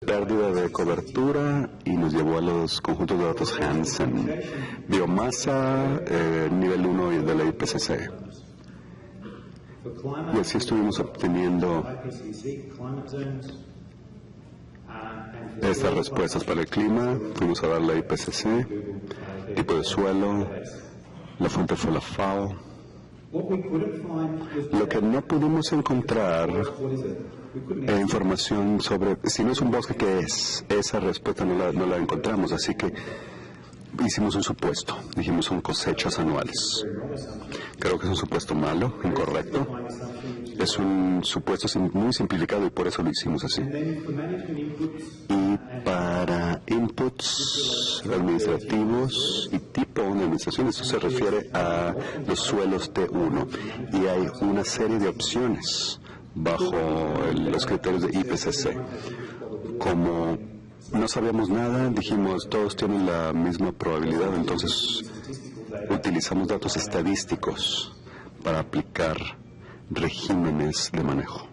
pérdida de cobertura y nos llevó a los conjuntos de datos Hansen. Biomasa, nivel 1 de la IPCC. Y así estuvimos obteniendo estas respuestas para el clima. Fuimos a dar la IPCC, tipo de suelo, la fuente fue la FAO. Lo que no pudimos encontrar información sobre si no es un bosque, ¿qué es? Esa respuesta no la encontramos, así que hicimos un supuesto. Dijimos son cosechas anuales. Creo que es un supuesto malo, incorrecto. Es un supuesto muy simplificado y por eso lo hicimos así. Y para inputs administrativos y tipo de administración, eso se refiere a los suelos T1. Y hay una serie de opciones bajo los criterios de IPCC. Como no sabíamos nada, dijimos todos tienen la misma probabilidad, entonces utilizamos datos estadísticos para aplicar regímenes de manejo.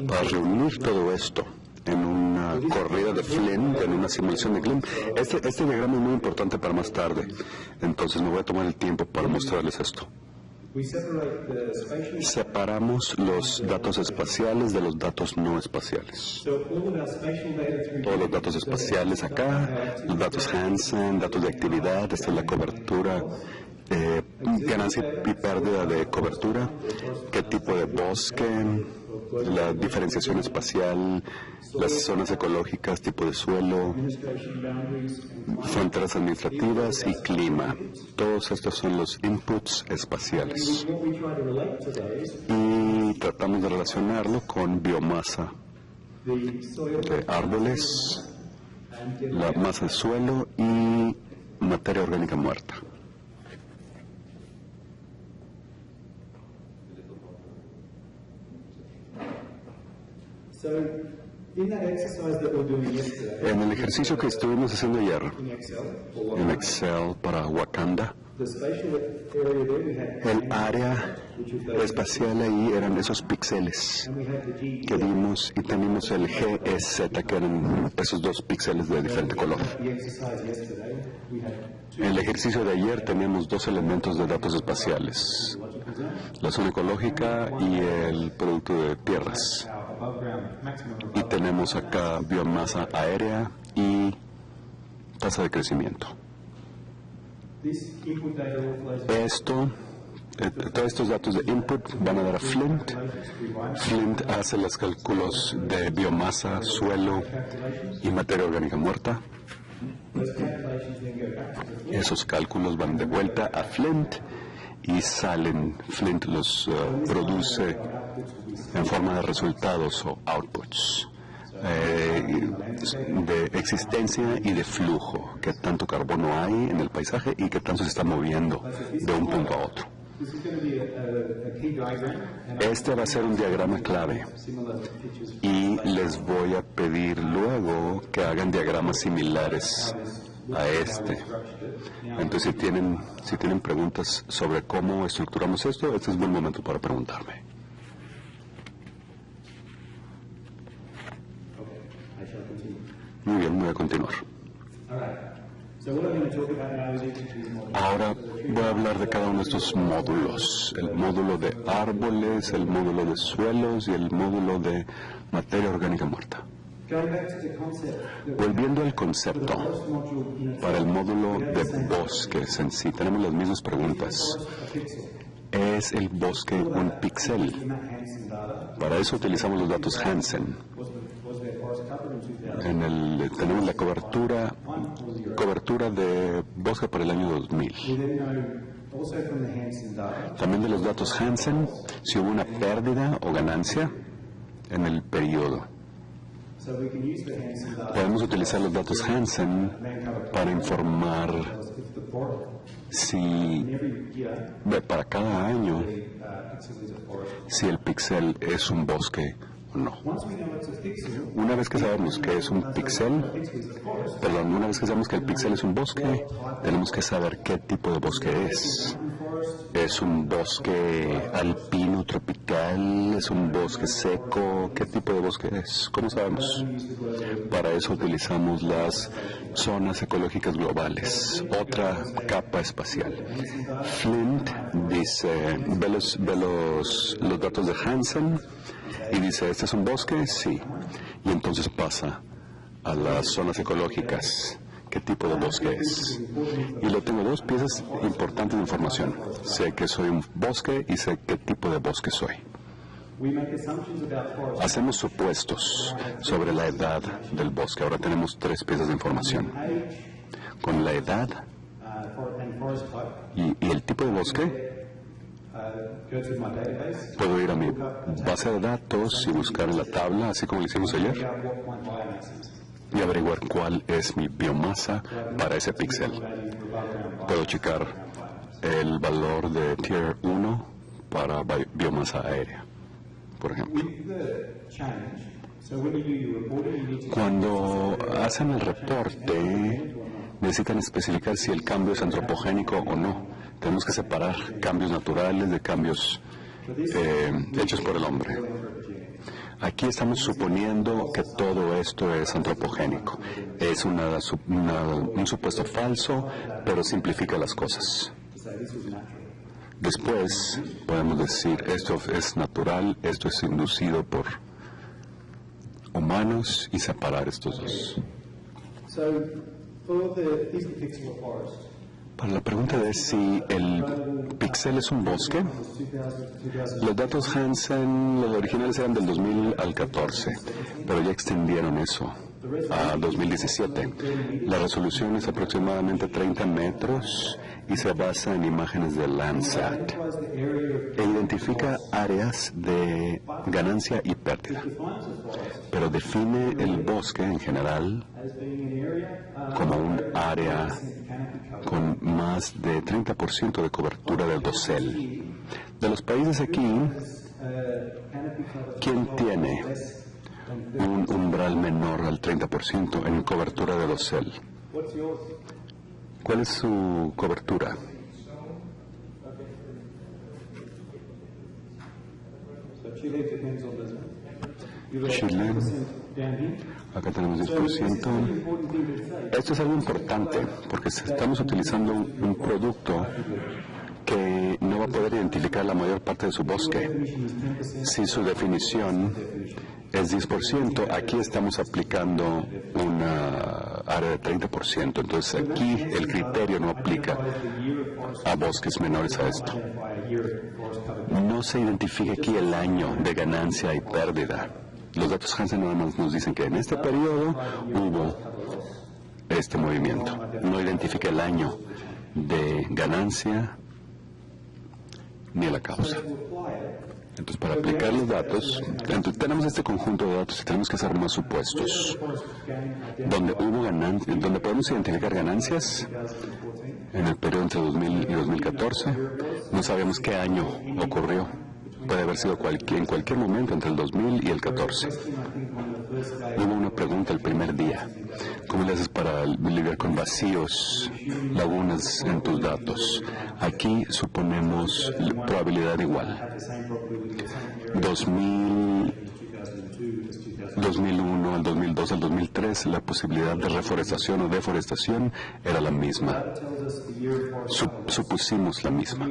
Para reunir todo esto en una corrida de Flynn, en una simulación de Flynn, este diagrama es muy importante para más tarde, entonces me voy a tomar el tiempo para mostrarles esto. Separamos los datos espaciales de los datos no espaciales. Todos los datos espaciales acá, los datos Hansen, datos de actividad, esta es la cobertura, ganancia y pérdida de cobertura, qué tipo de bosque, la diferenciación espacial, las zonas ecológicas, tipo de suelo, fronteras administrativas y clima. Todos estos son los inputs espaciales. Y tratamos de relacionarlo con biomasa de árboles, la masa de suelo y materia orgánica muerta. En el ejercicio que estuvimos haciendo ayer, en Excel para Wakanda, el área espacial ahí eran esos píxeles que vimos y tenemos el GEZ, que eran esos 2 píxeles de diferente color. En el ejercicio de ayer teníamos 2 elementos de datos espaciales, la zona ecológica y el producto de tierras. Y tenemos acá biomasa aérea y tasa de crecimiento. Todos estos datos de input van a dar a Flint. Flint hace los cálculos de biomasa, suelo y materia orgánica muerta. Esos cálculos van de vuelta a Flint y salen. Flint los produce en forma de resultados o outputs de existencia y de flujo, qué tanto carbono hay en el paisaje y qué tanto se está moviendo de un punto a otro. Este va a ser un diagrama clave y les voy a pedir luego que hagan diagramas similares a este. Entonces si tienen preguntas sobre cómo estructuramos esto, este es buen momento para preguntarme. Muy bien, voy a continuar. Ahora voy a hablar de cada uno de estos módulos. El módulo de árboles, el módulo de suelos y el módulo de materia orgánica muerta. Volviendo al concepto, para el módulo de bosques en sí, tenemos las mismas preguntas. ¿Es el bosque un píxel? Para eso utilizamos los datos Hansen. Tenemos la cobertura de bosque para el año 2000. También de los datos Hansen, si hubo una pérdida o ganancia en el periodo. Podemos utilizar los datos Hansen para informar si para cada año si el píxel es un bosque o no. Una vez que sabemos que es un píxel, una vez que sabemos que el píxel es un bosque, tenemos que saber qué tipo de bosque es. ¿Es un bosque alpino tropical? ¿Es un bosque seco? ¿Qué tipo de bosque es? ¿Cómo sabemos? Para eso utilizamos las zonas ecológicas globales, otra capa espacial. Flint dice, ve los datos de Hansen y dice, ¿este es un bosque? Sí. Y entonces pasa a las zonas ecológicas. ¿Qué tipo de bosque es? Y le tengo dos piezas importantes de información. Sé que soy un bosque y sé qué tipo de bosque soy. Hacemos supuestos sobre la edad del bosque. Ahora tenemos tres piezas de información. Con la edad y el tipo de bosque, puedo ir a mi base de datos y buscar en la tabla, así como lo hicimos ayer, y averiguar cuál es mi biomasa para ese píxel. Puedo checar el valor de Tier 1 para biomasa aérea, por ejemplo. Cuando hacen el reporte, necesitan especificar si el cambio es antropogénico o no. Tenemos que separar cambios naturales de cambios hechos por el hombre. Aquí estamos suponiendo que todo esto es antropogénico. Es un supuesto falso, pero simplifica las cosas. Después podemos decir, esto es natural, esto es inducido por humanos, y separar estos dos. Para la pregunta de si el píxel es un bosque, los datos Hansen, los originales eran del 2000 al 14, pero ya extendieron eso a 2017. La resolución es aproximadamente 30 metros y se basa en imágenes de Landsat e identifica áreas de ganancia y pérdida, pero define el bosque en general como un área con más de 30% de cobertura del dosel. De los países aquí, ¿quién tiene un umbral menor al 30% en cobertura de dosel? ¿Cuál es su cobertura? Chile, acá tenemos 10%. Esto es algo importante porque estamos utilizando un producto que no va a poder identificar la mayor parte de su bosque. Si su definición es 10%, aquí estamos aplicando una área de 30%. Entonces aquí el criterio no aplica a bosques menores a esto. No se identifica aquí el año de ganancia y pérdida. Los datos Hansen nada más nos dicen que en este periodo hubo este movimiento. No identifica el año de ganancia ni la causa. Entonces, para aplicar los datos, tenemos este conjunto de datos y tenemos que hacer más supuestos. Donde podemos identificar ganancias en el periodo entre 2000 y 2014, no sabemos qué año ocurrió. Puede haber sido en cualquier momento entre el 2000 y el 14. Hubo una pregunta el primer día. ¿Cómo le haces para lidiar con vacíos, lagunas en tus datos? Aquí suponemos probabilidad igual. 2001 al 2002 al 2003, la posibilidad de reforestación o deforestación era la misma. Supusimos la misma.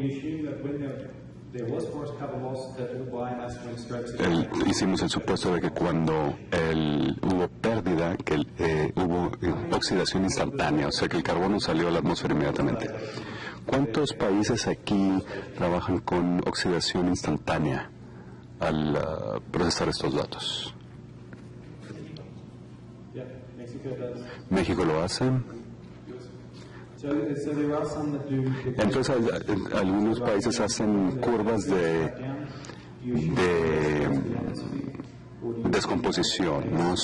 Hicimos el supuesto de que cuando hubo pérdida, que hubo oxidación instantánea, o sea que el carbono salió a la atmósfera inmediatamente. ¿Cuántos países aquí trabajan con oxidación instantánea al procesar estos datos? México lo hace. Entonces, algunos países hacen curvas de descomposición, ¿no?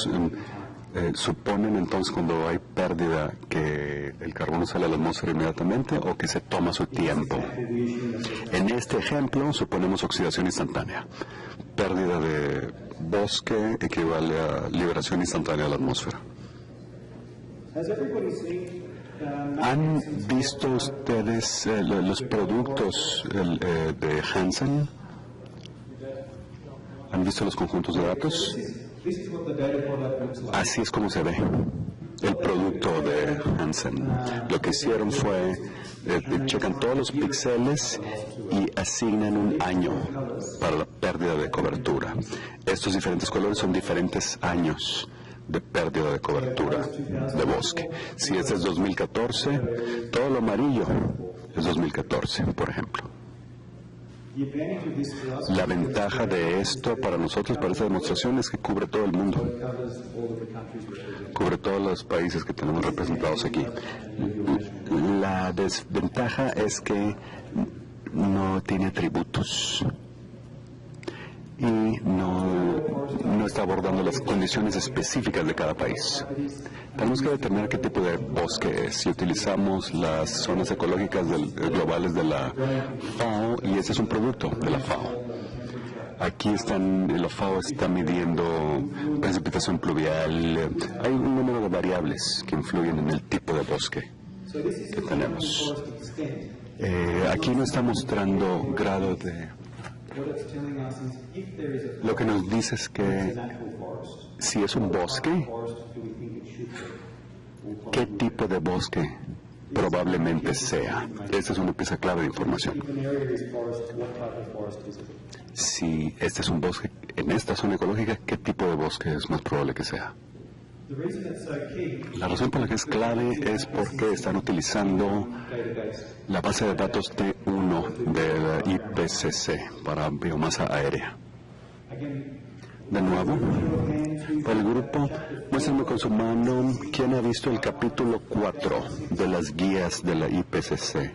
Suponen entonces cuando hay pérdida que el carbono sale a la atmósfera inmediatamente o que se toma su tiempo. En este ejemplo suponemos oxidación instantánea. Pérdida de bosque equivale a liberación instantánea de la atmósfera. ¿Han visto ustedes los productos de Hansen? ¿Han visto los conjuntos de datos? Así es como se ve el producto de Hansen. Lo que hicieron fue, checan todos los píxeles y asignan un año para la pérdida de cobertura. Estos diferentes colores son diferentes años de pérdida de cobertura de bosque. Si este es 2014, todo lo amarillo es 2014, por ejemplo. La ventaja de esto para nosotros, para esta demostración, es que cubre todo el mundo. Cubre todos los países que tenemos representados aquí. La desventaja es que no tiene atributos y no está abordando las condiciones específicas de cada país. Tenemos que determinar qué tipo de bosque es. Si utilizamos las zonas ecológicas globales de la FAO, y ese es un producto de la FAO. Aquí la FAO está midiendo precipitación pluvial. Hay un número de variables que influyen en el tipo de bosque que tenemos. Aquí no está mostrando grado de... Lo que nos dice es que si es un bosque, ¿qué tipo de bosque probablemente sea? Esta es una pieza clave de información. Si este es un bosque en esta zona ecológica, ¿qué tipo de bosque es más probable que sea? La razón por la que es clave es porque están utilizando la base de datos T1 del IPCC para biomasa aérea. De nuevo, para el grupo, muéstrenme con su mano quién ha visto el capítulo 4 de las guías de la IPCC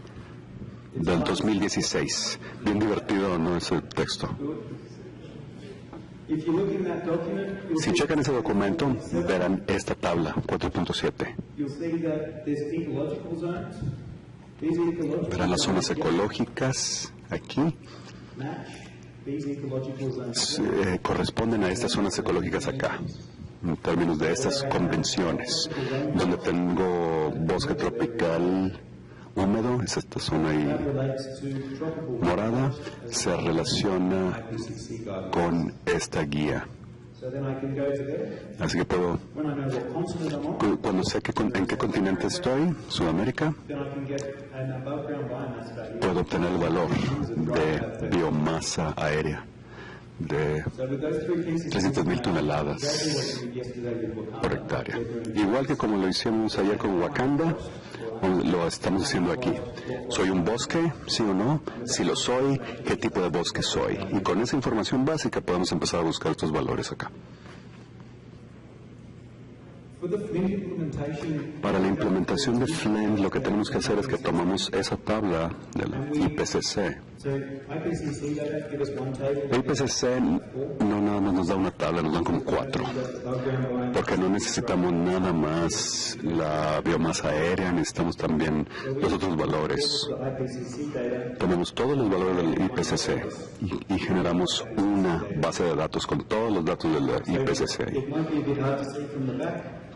del 2016. Bien divertido, ¿no? Ese texto. Si checan ese documento, verán esta tabla, 4.7. Verán las zonas ecológicas aquí. Corresponden a estas zonas ecológicas acá, en términos de estas convenciones, donde tengo bosque tropical húmedo, es esta zona ahí morada, se relaciona con esta guía. Así que puedo, cuando sé en qué continente estoy, Sudamérica, puedo obtener el valor de biomasa aérea de 300,000 toneladas por hectárea. Igual que como lo hicimos ayer con Wakanda, lo estamos haciendo aquí. ¿Soy un bosque? ¿Sí o no? Si lo soy, ¿qué tipo de bosque soy? Y con esa información básica podemos empezar a buscar estos valores acá. Para la implementación de Flint, lo que tenemos que hacer es que tomamos esa tabla de la IPCC. La IPCC no nada más nos da una tabla, nos dan como 4, porque no necesitamos nada más la biomasa aérea, necesitamos también los otros valores. Tenemos todos los valores del IPCC y generamos una base de datos con todos los datos del IPCC.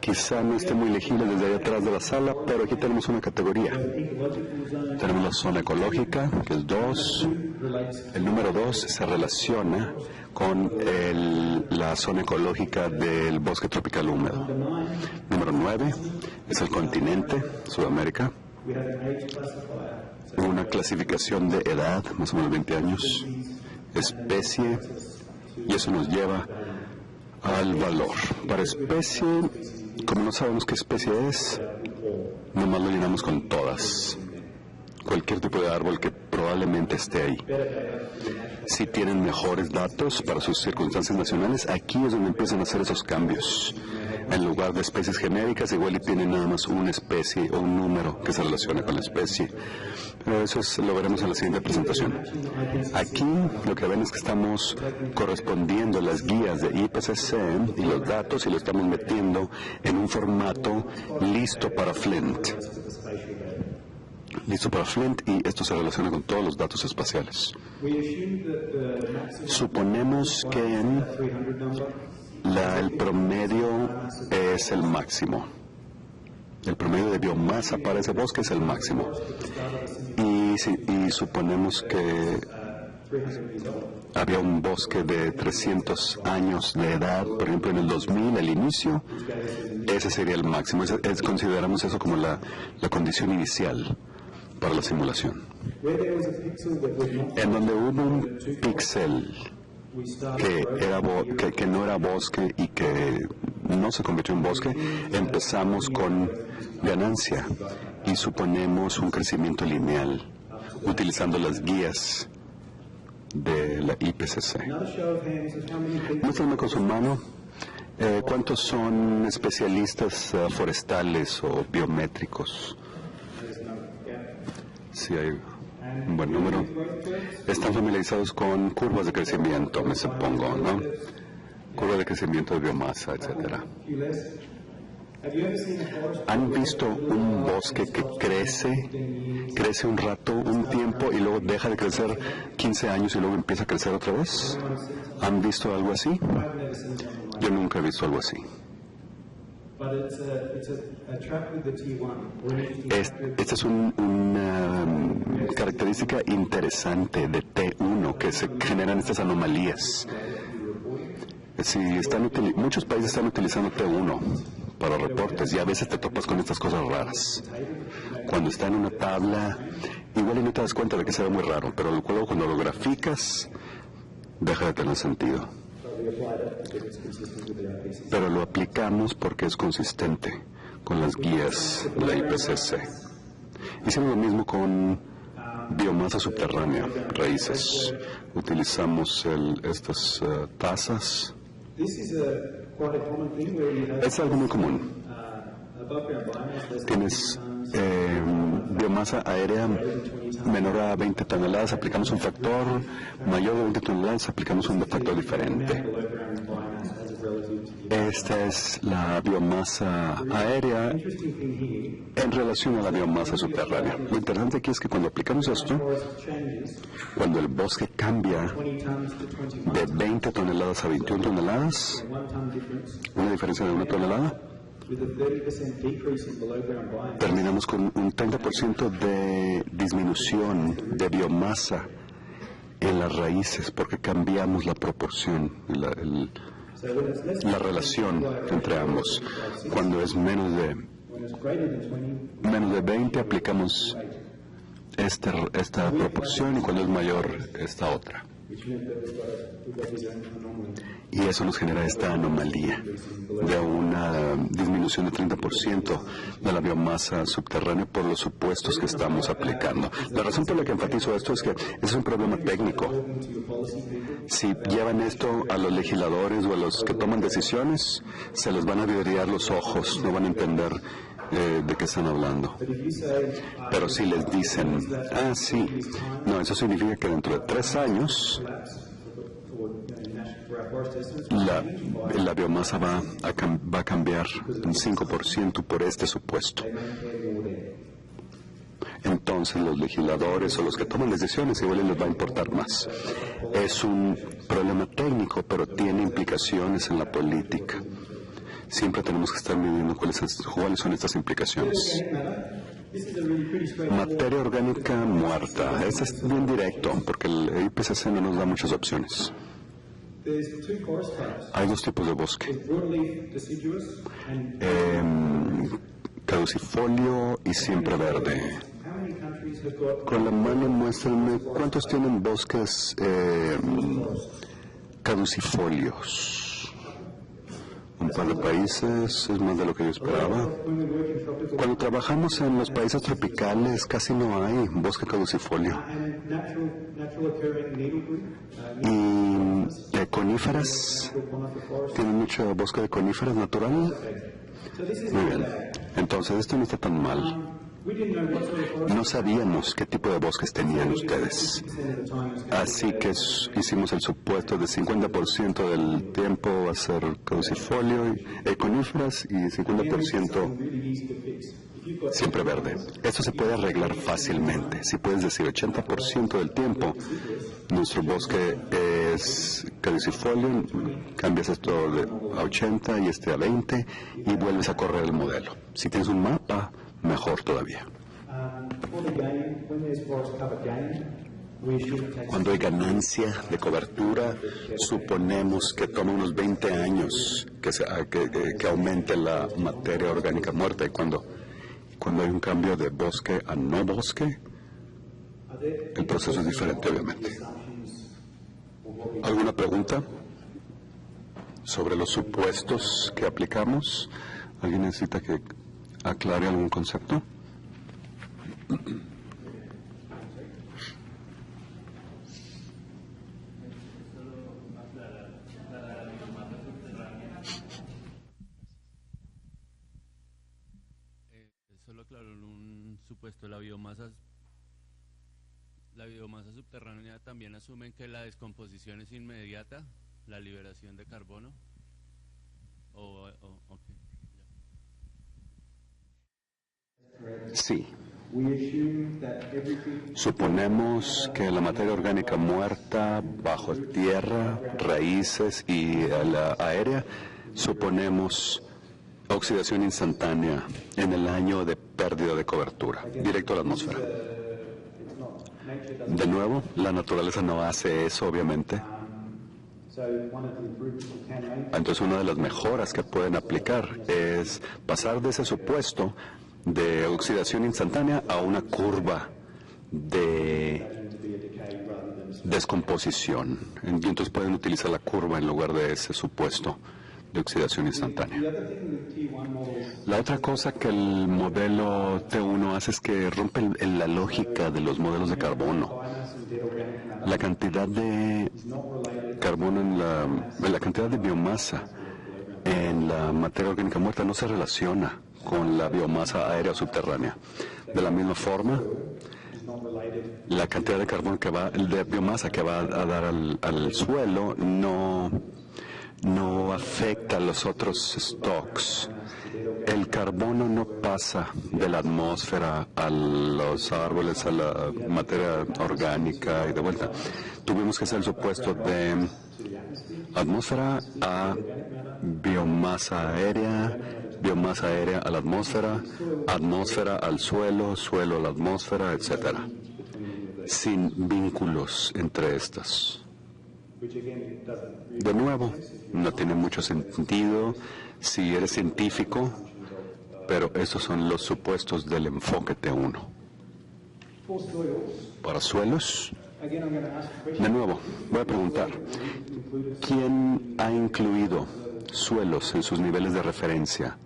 Quizá no esté muy legible desde ahí atrás de la sala, pero aquí tenemos una categoría. Tenemos la zona ecológica, que es 2. El número 2 se relaciona con la zona ecológica del bosque tropical húmedo. Número 9 es el continente, Sudamérica. Una clasificación de edad, más o menos 20 años. Especie, y eso nos lleva al valor. Para especie, como no sabemos qué especie es, nomás lo llenamos con todas. Cualquier tipo de árbol que probablemente esté ahí. Si tienen mejores datos para sus circunstancias nacionales, aquí es donde empiezan a hacer esos cambios. En lugar de especies genéricas, igual y tienen nada más una especie o un número que se relaciona con la especie. Pero eso lo veremos en la siguiente presentación. Aquí lo que ven es que estamos correspondiendo las guías de IPCC y los datos y lo estamos metiendo en un formato listo para Flint. Listo para Flint, y esto se relaciona con todos los datos espaciales. Suponemos que el promedio es el máximo. El promedio de biomasa para ese bosque es el máximo. Y suponemos que había un bosque de 300 años de edad, por ejemplo, en el 2000, el inicio, ese sería el máximo. Consideramos eso como la condición inicial para la simulación. En donde hubo un píxel que no era bosque y que no se convirtió en bosque, empezamos con ganancia y suponemos un crecimiento lineal utilizando las guías de la IPCC. Muéstrame con su mano cuántos son especialistas forestales o biométricos. Si hay un buen número. Están familiarizados con curvas de crecimiento, me supongo, ¿no? Curva de crecimiento de biomasa, etcétera. ¿Han visto un bosque que crece un rato, un tiempo, y luego deja de crecer 15 años y luego empieza a crecer otra vez? ¿Han visto algo así? Yo nunca he visto algo así. Esta es una característica interesante de T1, que se generan estas anomalías. Muchos países están utilizando T1 para reportes y a veces te topas con estas cosas raras. Cuando está en una tabla, igual y no te das cuenta de que se ve muy raro, pero luego cuando lo graficas, deja de tener sentido. Pero lo aplicamos porque es consistente con las guías de la IPCC. Hicimos lo mismo con biomasa subterránea, raíces. Utilizamos estas tazas. Es algo muy común. Tienes biomasa aérea menor a 20 toneladas, aplicamos un factor, mayor de 20 toneladas, aplicamos un factor diferente. Esta es la biomasa aérea en relación a la biomasa subterránea. Lo interesante aquí es que cuando aplicamos esto, cuando el bosque cambia de 20 toneladas a 21 toneladas, una diferencia de 1 tonelada, terminamos con un 30% de disminución de biomasa en las raíces porque cambiamos la proporción, la relación entre ambos. Cuando es menos de 20 aplicamos esta proporción y cuando es mayor esta otra. Y eso nos genera esta anomalía de una disminución de 30% de la biomasa subterránea por los supuestos que estamos aplicando. La razón por la que enfatizo esto es que es un problema técnico. Si llevan esto a los legisladores o a los que toman decisiones, se les van a vidriar los ojos, no van a entender de qué están hablando. Pero si les dicen, sí, no, eso significa que dentro de 3 años la biomasa va a cambiar un 5% por este supuesto. Entonces los legisladores o los que toman decisiones igual les va a importar más. Es un problema técnico, pero tiene implicaciones en la política. Siempre tenemos que estar midiendo cuáles son estas implicaciones. Materia orgánica muerta. Este es bien directo, porque el IPCC no nos da muchas opciones. Hay 2 tipos de bosque. Caducifolio y siempre verde. Con la mano muéstrenme cuántos tienen bosques caducifolios. Un par de países, es más de lo que yo esperaba. Cuando trabajamos en los países tropicales casi no hay bosque caducifolio. Y coníferas, ¿tienen mucho bosque de coníferas natural? Muy bien, entonces esto no está tan mal. No sabíamos qué tipo de bosques tenían ustedes. Así que hicimos el supuesto de 50% del tiempo va a ser caducifolio y coníferas y 50% siempre verde. Esto se puede arreglar fácilmente. Si puedes decir 80% del tiempo Nuestro bosque es caducifolio, cambias esto a 80 y este a 20 y vuelves a correr el modelo. Si tienes un mapa, mejor todavía. Cuando hay ganancia de cobertura, suponemos que toma unos 20 años que aumente la materia orgánica muerta. Y cuando hay un cambio de bosque a no bosque, el proceso es diferente, obviamente. ¿Alguna pregunta sobre los supuestos que aplicamos? ¿Alguien necesita que aclare algún concepto? Solo aclaro un supuesto, la biomasa subterránea también asumen que la descomposición es inmediata, la liberación de carbono. Okay. Sí. Suponemos que la materia orgánica muerta bajo tierra, raíces y la aérea, suponemos oxidación instantánea en el año de pérdida de cobertura, directo a la atmósfera. De nuevo, la naturaleza no hace eso, obviamente. Entonces, una de las mejoras que pueden aplicar es pasar de ese supuesto de oxidación instantánea a una curva de descomposición. Entonces pueden utilizar la curva en lugar de ese supuesto de oxidación instantánea. La otra cosa que el modelo T1 hace es que rompe la lógica de los modelos de carbono. La cantidad de carbono en la cantidad de biomasa en la materia orgánica muerta no se relaciona con la biomasa aérea subterránea. De la misma forma, la cantidad de carbono de biomasa que va a dar al suelo no afecta a los otros stocks. El carbono no pasa de la atmósfera a los árboles, a la materia orgánica y de vuelta. Tuvimos que hacer el supuesto de atmósfera a biomasa aérea a la atmósfera al suelo, suelo a la atmósfera, etcétera, sin vínculos entre estas. De nuevo, no tiene mucho sentido si eres científico, pero esos son los supuestos del enfoque T1. Para suelos, de nuevo, voy a preguntar, ¿quién ha incluido suelos en sus niveles de referencia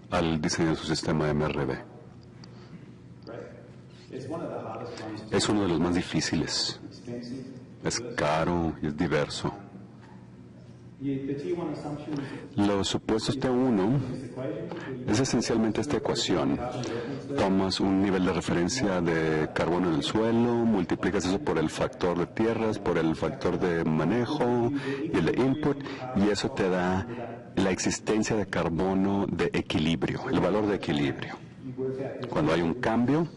al diseño de su sistema MRB? Es uno de los más difíciles. Es caro y es diverso. Los supuestos T1 es esencialmente esta ecuación. Tomas un nivel de referencia de carbono en el suelo, multiplicas eso por el factor de tierras, por el factor de manejo y el de input, y eso te da la existencia de carbono de equilibrio, el valor de equilibrio. Cuando hay un cambio,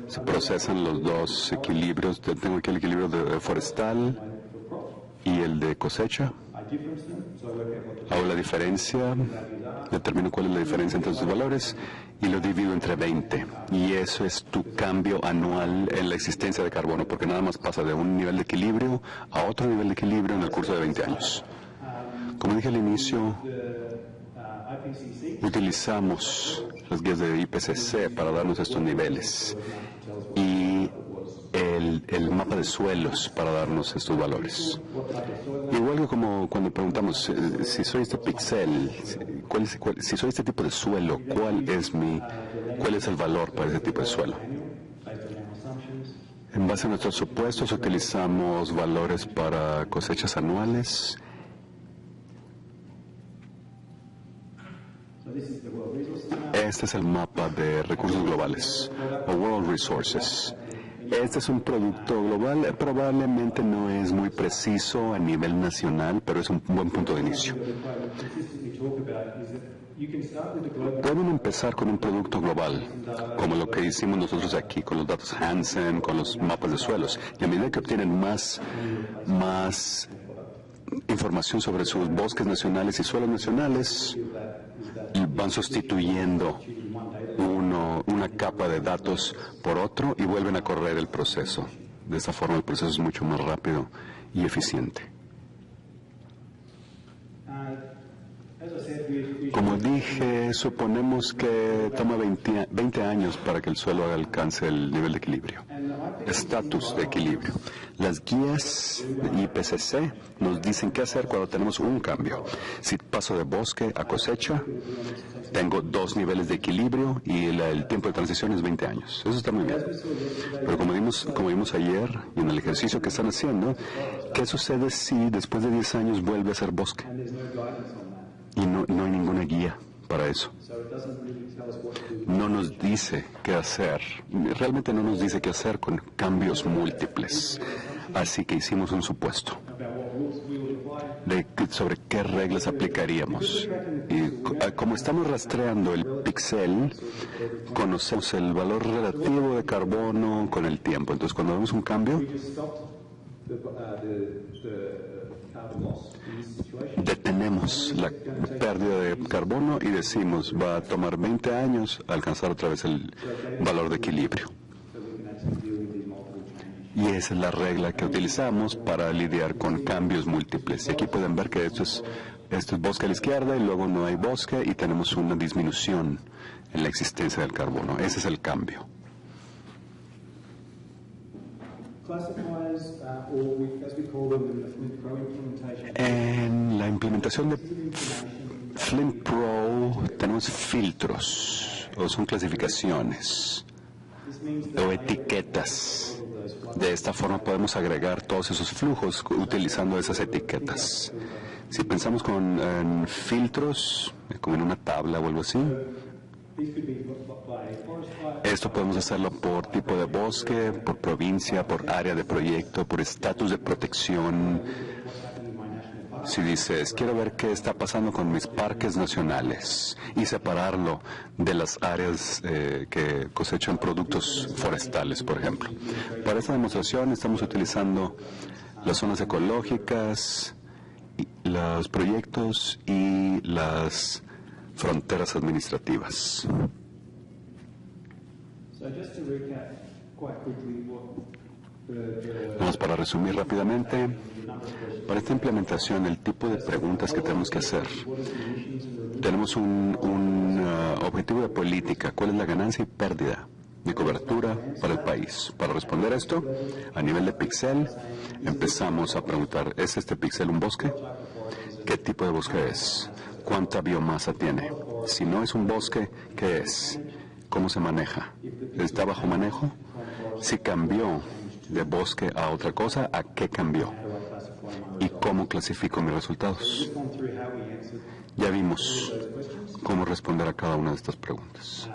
se procesan los dos equilibrios. Tengo aquí el equilibrio forestal y el de cosecha. Hago la diferencia, determino cuál es la diferencia entre sus valores y lo divido entre 20. Y eso es tu cambio anual en la existencia de carbono, porque nada más pasa de un nivel de equilibrio a otro nivel de equilibrio en el curso de 20 años. Como dije al inicio, utilizamos las guías de IPCC para darnos estos niveles y el mapa de suelos para darnos estos valores. Igual que como cuando preguntamos si soy este pixel, si soy este tipo de suelo, ¿cuál es el valor para ese tipo de suelo? En base a nuestros supuestos utilizamos valores para cosechas anuales. Este es el mapa de recursos globales, o World Resources. Este es un producto global, probablemente no es muy preciso a nivel nacional, pero es un buen punto de inicio. Pueden empezar con un producto global, como lo que hicimos nosotros aquí con los datos Hansen, con los mapas de suelos, y a medida que obtienen más información sobre sus bosques nacionales y suelos nacionales, van sustituyendo una capa de datos por otro y vuelven a correr el proceso. De esta forma el proceso es mucho más rápido y eficiente. Como dije, suponemos que toma 20 años para que el suelo alcance el nivel de equilibrio, estatus de equilibrio. Las guías de IPCC nos dicen qué hacer cuando tenemos un cambio. Si paso de bosque a cosecha, tengo 2 niveles de equilibrio y el tiempo de transición es 20 años. Eso está muy bien. Pero como vimos ayer y en el ejercicio que están haciendo, ¿qué sucede si después de 10 años vuelve a ser bosque? Y no hay ninguna guía para eso. No nos dice qué hacer. Realmente no nos dice qué hacer con cambios múltiples. Así que hicimos un supuesto sobre qué reglas aplicaríamos. Y como estamos rastreando el píxel, conocemos el valor relativo de carbono con el tiempo. Entonces, cuando vemos un cambio, detenemos la pérdida de carbono y decimos, va a tomar 20 años alcanzar otra vez el valor de equilibrio. Y esa es la regla que utilizamos para lidiar con cambios múltiples. Y aquí pueden ver que esto es bosque a la izquierda y luego no hay bosque y tenemos una disminución en la existencia del carbono. Ese es el cambio. En la implementación de Flint Pro tenemos filtros, o son clasificaciones, o etiquetas. De esta forma podemos agregar todos esos flujos utilizando esas etiquetas. Si pensamos en filtros, como en una tabla o algo así, esto podemos hacerlo por tipo de bosque, por provincia, por área de proyecto, por estatus de protección. Si dices, quiero ver qué está pasando con mis parques nacionales y separarlo de las áreas que cosechan productos forestales, por ejemplo. Para esta demostración estamos utilizando las zonas ecológicas, los proyectos y las fronteras administrativas. Vamos para resumir rápidamente. Para esta implementación, el tipo de preguntas que tenemos que hacer. Tenemos un objetivo de política. ¿Cuál es la ganancia y pérdida de cobertura para el país? Para responder a esto, a nivel de píxel, empezamos a preguntar, ¿es este píxel un bosque? ¿Qué tipo de bosque es? ¿Cuánta biomasa tiene? Si no es un bosque, ¿qué es? ¿Cómo se maneja? ¿Está bajo manejo? Si cambió de bosque a otra cosa, ¿a qué cambió? ¿Y cómo clasifico mis resultados? Ya vimos cómo responder a cada una de estas preguntas.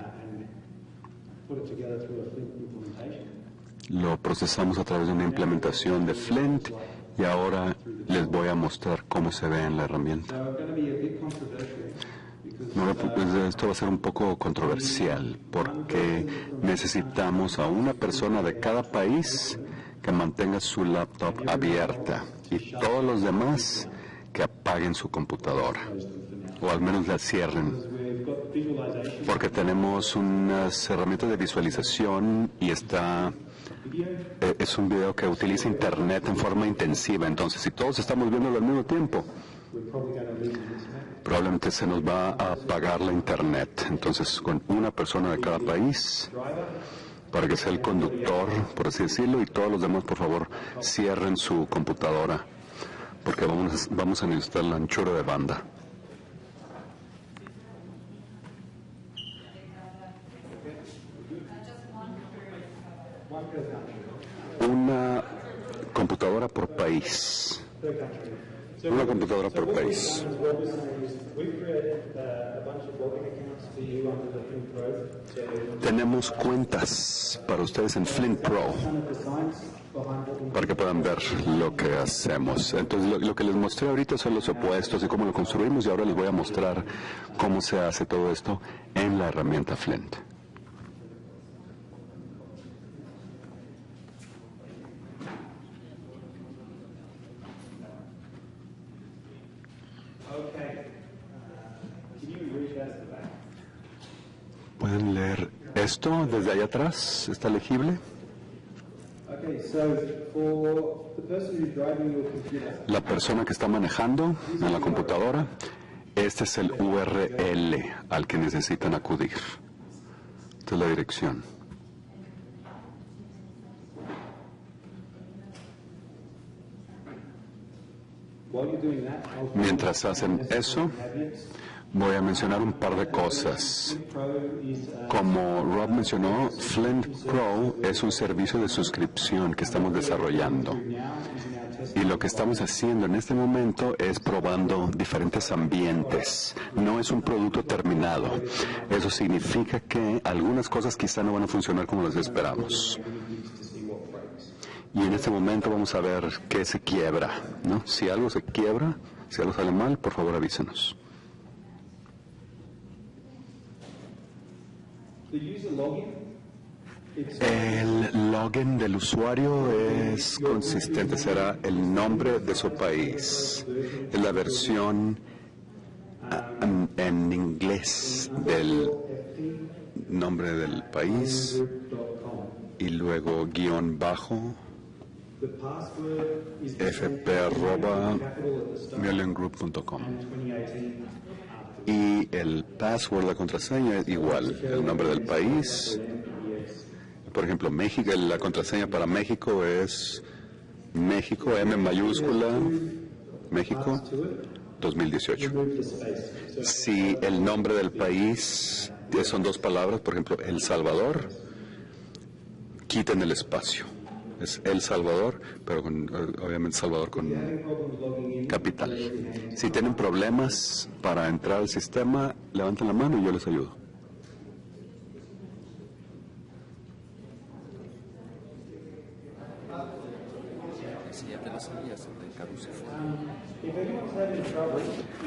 Lo procesamos a través de una implementación de Flint y ahora les voy a mostrar cómo se ve en la herramienta. Esto va a ser un poco controversial porque necesitamos a una persona de cada país que mantenga su laptop abierta y todos los demás que apaguen su computadora o al menos la cierren, porque tenemos unas herramientas de visualización y es un video que utiliza internet en forma intensiva. Entonces, si todos estamos viéndolo al mismo tiempo, probablemente se nos va a apagar la internet. Entonces, con una persona de cada país para que sea el conductor, por así decirlo, y todos los demás, por favor, cierren su computadora, porque vamos a necesitar la anchura de banda. Una computadora por país. Una computadora por país. Tenemos cuentas para ustedes en Flint Pro para que puedan ver lo que hacemos. Entonces, lo que les mostré ahorita son los opuestos y cómo lo construimos, y ahora les voy a mostrar cómo se hace todo esto en la herramienta Flint. ¿Pueden leer esto desde allá atrás? ¿Está legible? La persona que está manejando en la computadora, este es el URL al que necesitan acudir. Esta es la dirección. Mientras hacen eso, voy a mencionar un par de cosas. Como Rob mencionó, Flint Pro es un servicio de suscripción que estamos desarrollando. Y lo que estamos haciendo en este momento es probando diferentes ambientes. No es un producto terminado. Eso significa que algunas cosas quizá no van a funcionar como las esperamos. Y en este momento vamos a ver qué se quiebra, ¿no? Si algo se quiebra, si algo sale mal, por favor avísenos. El login del usuario es consistente, será el nombre de su país. Es la versión en inglés del nombre del país y luego guión bajo fp@milliongroup.com. Y el password, la contraseña, es igual, el nombre del país. Por ejemplo, México, la contraseña para México es México, M mayúscula, México, 2018. Si el nombre del país son dos palabras, por ejemplo, El Salvador, quiten el espacio. Es El Salvador, pero obviamente Salvador con capital. Si tienen problemas para entrar al sistema, levanten la mano y yo les ayudo.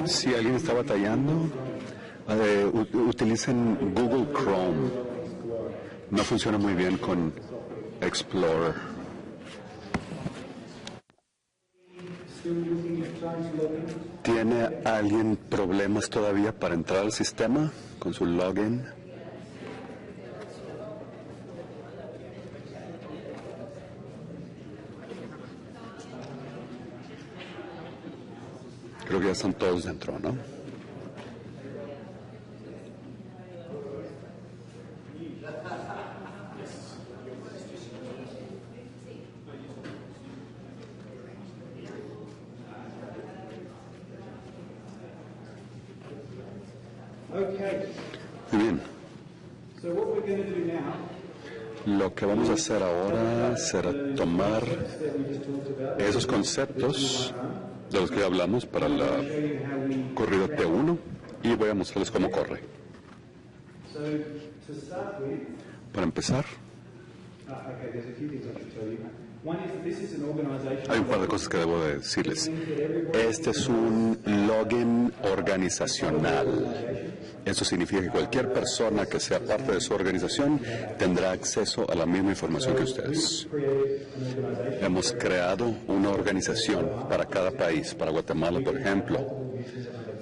Si alguien está batallando, utilicen Google Chrome. No funciona muy bien con Explorer. ¿Tiene alguien problemas todavía para entrar al sistema con su login? Creo que ya están todos dentro, ¿no? Muy bien. Lo que vamos a hacer ahora será tomar esos conceptos de los que ya hablamos para la corrida T1 y voy a mostrarles cómo corre. Para empezar, hay un par de cosas que debo de decirles. Este es un login organizacional. Eso significa que cualquier persona que sea parte de su organización tendrá acceso a la misma información que ustedes. Hemos creado una organización para cada país. Para Guatemala, por ejemplo,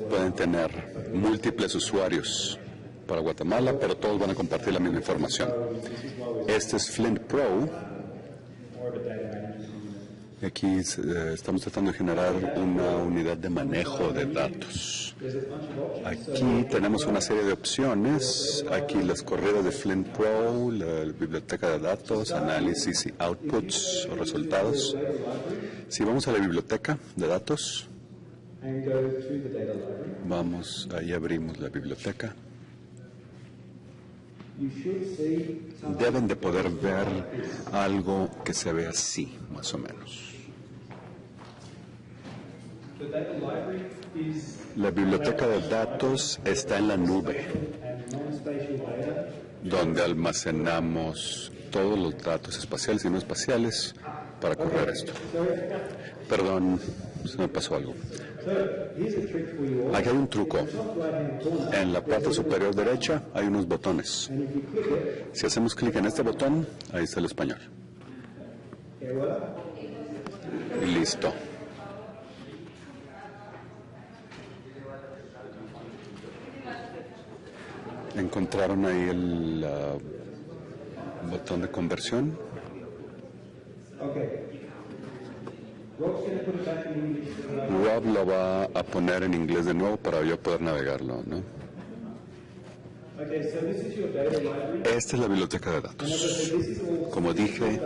pueden tener múltiples usuarios para Guatemala, pero todos van a compartir la misma información. Este es Flint Pro. Aquí estamos tratando de generar una unidad de manejo de datos. Aquí tenemos una serie de opciones. Aquí las corridas de Flint Pro, la biblioteca de datos, análisis y outputs o resultados. Si vamos a la biblioteca de datos, vamos, ahí abrimos la biblioteca. Deben de poder ver algo que se ve así, más o menos. La biblioteca de datos está en la nube, donde almacenamos todos los datos espaciales y no espaciales para correr esto. Perdón, se me pasó algo. Aquí hay un truco. En la parte superior derecha hay unos botones. Si hacemos clic en este botón, ahí está el español. Y listo. ¿Encontraron ahí el botón de conversión? Rob lo va a poner en inglés de nuevo para yo poder navegarlo, ¿no? Esta es la biblioteca de datos. Como dije,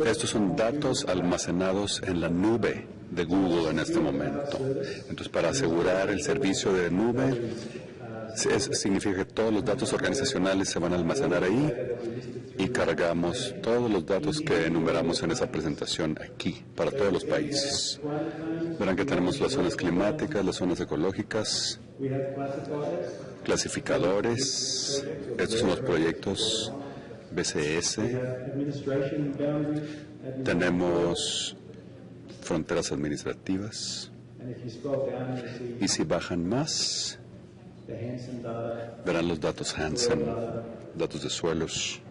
estos son datos almacenados en la nube de Google en este momento. Entonces, para asegurar el servicio de nube, significa que todos los datos organizacionales se van a almacenar ahí y cargamos todos los datos que enumeramos en esa presentación aquí para todos los países. Verán que tenemos las zonas climáticas, las zonas ecológicas, clasificadores, estos son los proyectos BCS, tenemos fronteras administrativas y si bajan más, verán los datos Hansen, datos de suelos.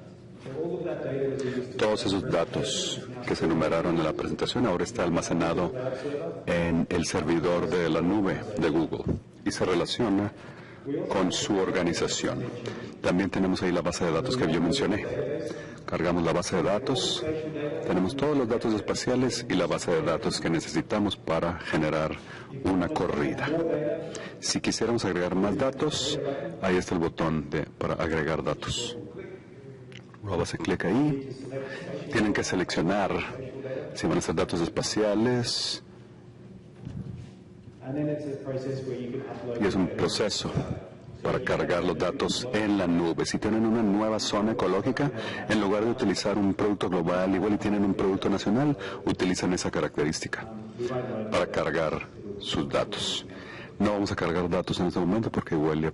Todos esos datos que se enumeraron en la presentación ahora está almacenado en el servidor de la nube de Google y se relaciona con su organización. También tenemos ahí la base de datos que yo mencioné. Cargamos la base de datos, tenemos todos los datos espaciales y la base de datos que necesitamos para generar una corrida. Si quisiéramos agregar más datos, ahí está el botón para agregar datos. Rob hace clic ahí. Tienen que seleccionar si van a ser datos espaciales. Y es un proceso para cargar los datos en la nube. Si tienen una nueva zona ecológica, en lugar de utilizar un producto global, igual y tienen un producto nacional, utilizan esa característica para cargar sus datos. No vamos a cargar datos en este momento porque igual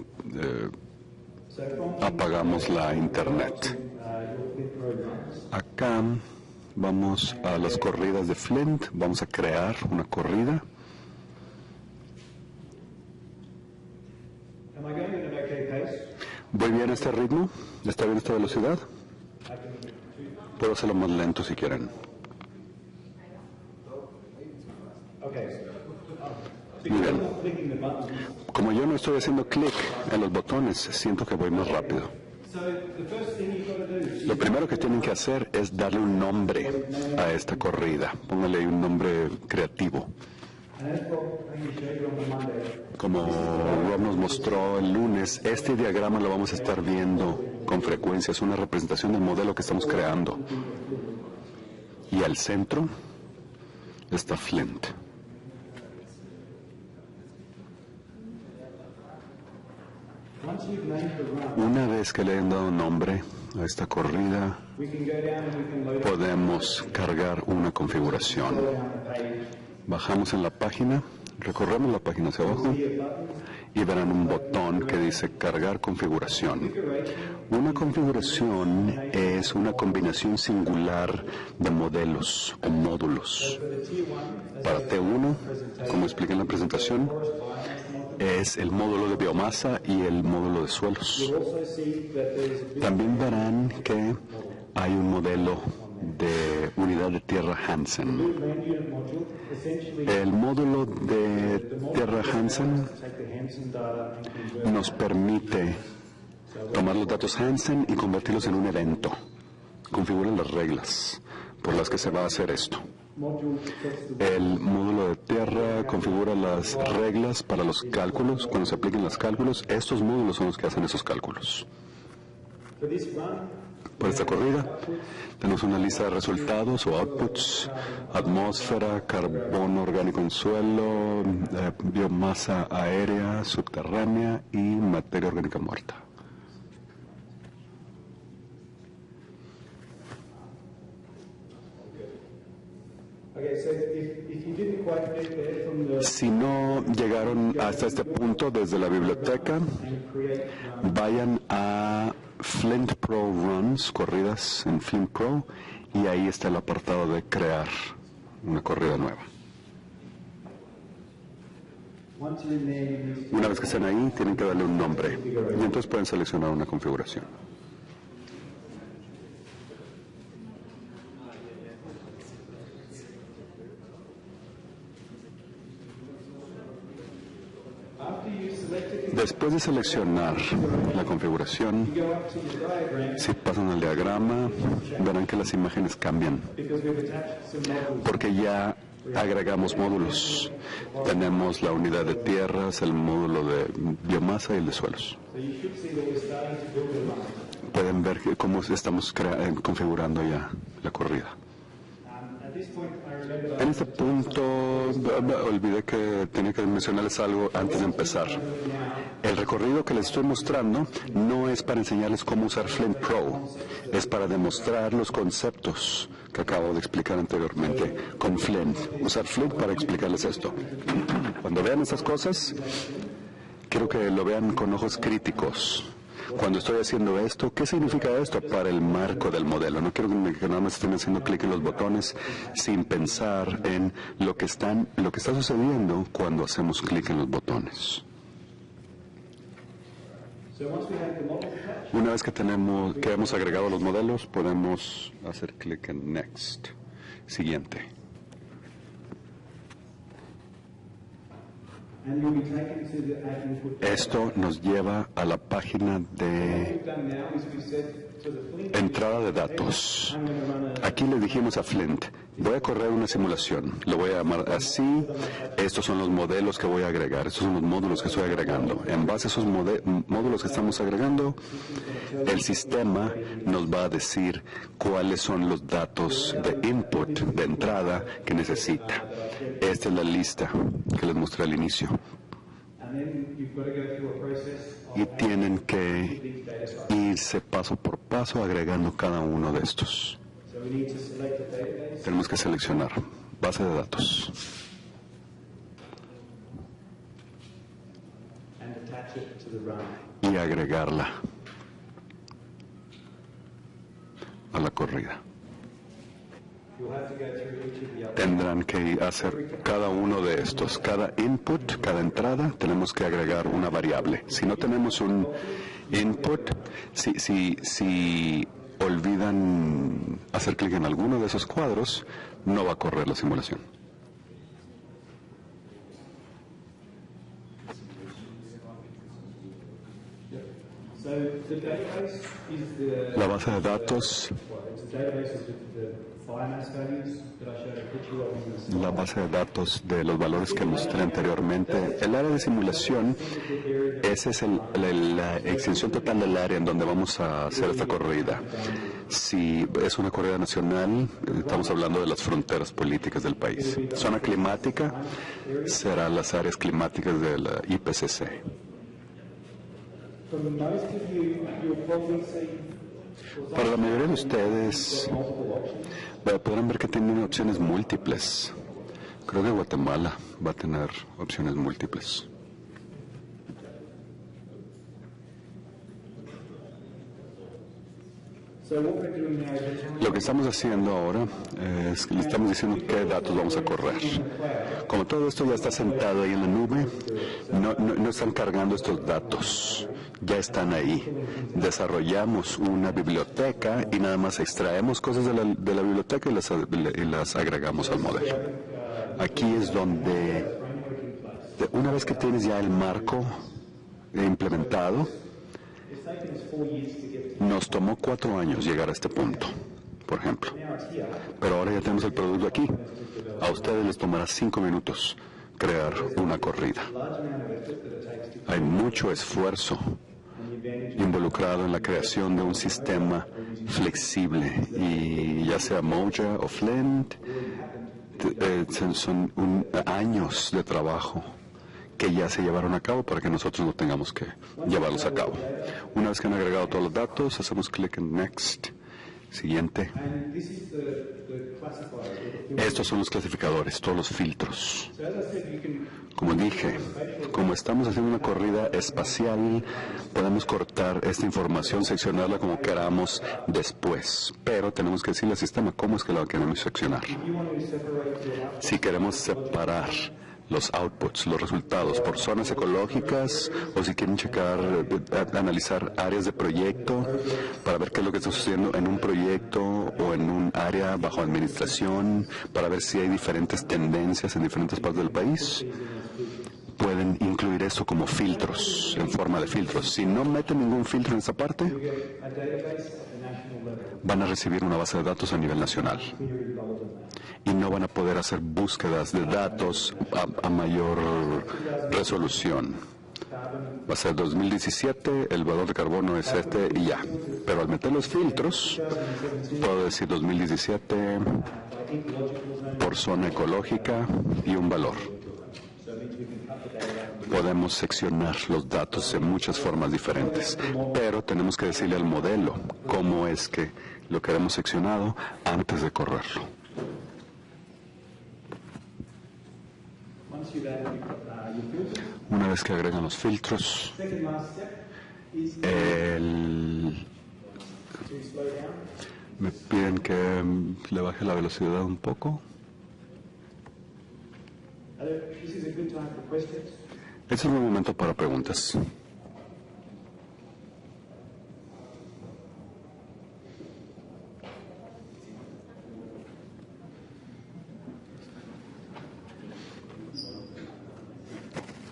apagamos la internet. Acá vamos a las corridas de Flint, vamos a crear una corrida. ¿Voy bien a este ritmo? ¿Está bien esta velocidad? Puedo hacerlo más lento si quieren. Muy bien. Como yo no estoy haciendo clic en los botones, siento que voy más rápido. Lo primero que tienen que hacer es darle un nombre a esta corrida. Póngale ahí un nombre creativo. Como Rob nos mostró el lunes, este diagrama lo vamos a estar viendo con frecuencia. Es una representación del modelo que estamos creando. Y al centro está Flint. Una vez que le hayan dado nombre a esta corrida, podemos cargar una configuración. Bajamos en la página, recorremos la página hacia abajo y verán un botón que dice cargar configuración. Una configuración es una combinación singular de modelos o módulos. Para T1, como expliqué en la presentación, es el módulo de biomasa y el módulo de suelos. También verán que hay un modelo de unidad de tierra Hansen. El módulo de tierra Hansen nos permite tomar los datos Hansen y convertirlos en un evento. Configura las reglas por las que se va a hacer esto. El módulo de tierra configura las reglas para los cálculos. Cuando se apliquen los cálculos, estos módulos son los que hacen esos cálculos. Por esta corrida tenemos una lista de resultados o outputs: atmósfera, carbono orgánico en suelo, biomasa aérea, subterránea y materia orgánica muerta. Si no llegaron hasta este punto desde la biblioteca, vayan a Flint Pro Runs, corridas en Flint Pro, y ahí está el apartado de crear una corrida nueva. Una vez que estén ahí, tienen que darle un nombre, y entonces pueden seleccionar una configuración. Después de seleccionar la configuración, si pasan al diagrama, verán que las imágenes cambian, porque ya agregamos módulos. Tenemos la unidad de tierras, el módulo de biomasa y el de suelos. Pueden ver cómo estamos configurando ya la corrida. En este punto, olvidé que tenía que mencionarles algo antes de empezar. El recorrido que les estoy mostrando no es para enseñarles cómo usar Flint Pro, es para demostrar los conceptos que acabo de explicar anteriormente con Flint. Usar Flint para explicarles esto. Cuando vean estas cosas, quiero que lo vean con ojos críticos. Cuando estoy haciendo esto, ¿qué significa esto para el marco del modelo? No quiero que nada más estén haciendo clic en los botones sin pensar en lo que está sucediendo cuando hacemos clic en los botones. Una vez que hemos agregado los modelos, podemos hacer clic en Next. Siguiente. Esto nos lleva a la página de entrada de datos. Aquí le dijimos a Flint, voy a correr una simulación, lo voy a llamar así, estos son los modelos que voy a agregar, estos son los módulos que estoy agregando. En base a esos módulos que estamos agregando, el sistema nos va a decir cuáles son los datos de input, de entrada, que necesita. Esta es la lista que les mostré al inicio. Y tienen que irse paso por paso agregando cada uno de estos. Tenemos que seleccionar base de datos y agregarla a la corrida. Tendrán que hacer cada uno de estos. Cada input, cada entrada, tenemos que agregar una variable. Si no tenemos un input, si olvidan hacer clic en alguno de esos cuadros, no va a correr la simulación. La base de datos, la base de datos de los valores que mostré anteriormente. El área de simulación, esa es la extensión total del área en donde vamos a hacer esta corrida. Si es una corrida nacional, estamos hablando de las fronteras políticas del país. Zona climática serán las áreas climáticas de la IPCC. Para la mayoría de ustedes podrán ver que tienen opciones múltiples. Creo que Guatemala va a tener opciones múltiples. Lo que estamos haciendo ahora es que le estamos diciendo qué datos vamos a correr. Como todo esto ya está sentado ahí en la nube, no están cargando estos datos, ya están ahí. Desarrollamos una biblioteca y nada más extraemos cosas de la biblioteca y las agregamos al modelo. Aquí es donde, una vez que tienes ya el marco implementado, nos tomó 4 años llegar a este punto, por ejemplo. Pero ahora ya tenemos el producto aquí. A ustedes les tomará 5 minutos crear una corrida. Hay mucho esfuerzo involucrado en la creación de un sistema flexible. Y ya sea Moja o Flint, son años de trabajo que ya se llevaron a cabo para que nosotros no tengamos que llevarlos a cabo. Una vez que han agregado todos los datos, hacemos clic en Next Siguiente. Estos son los clasificadores, todos los filtros. Como dije, como estamos haciendo una corrida espacial, podemos cortar esta información, seccionarla como queramos después, pero tenemos que decirle al sistema cómo es que la queremos seccionar. Si queremos separar los outputs, los resultados por zonas ecológicas, o si quieren checar, analizar áreas de proyecto para ver qué es lo que está sucediendo en un proyecto o en un área bajo administración, para ver si hay diferentes tendencias en diferentes partes del país, pueden incluir eso como filtros, en forma de filtros. Si no meten ningún filtro en esa parte, van a recibir una base de datos a nivel nacional y no van a poder hacer búsquedas de datos a mayor resolución. Va a ser 2017, el valor de carbono es este y ya. Pero al meter los filtros, puedo decir 2017 por zona ecológica y un valor. Podemos seccionar los datos de muchas formas diferentes, pero tenemos que decirle al modelo cómo es que lo queremos seccionado antes de correrlo. Una vez que agregan los filtros, me piden que le baje la velocidad un poco. Este es un buen momento para preguntas.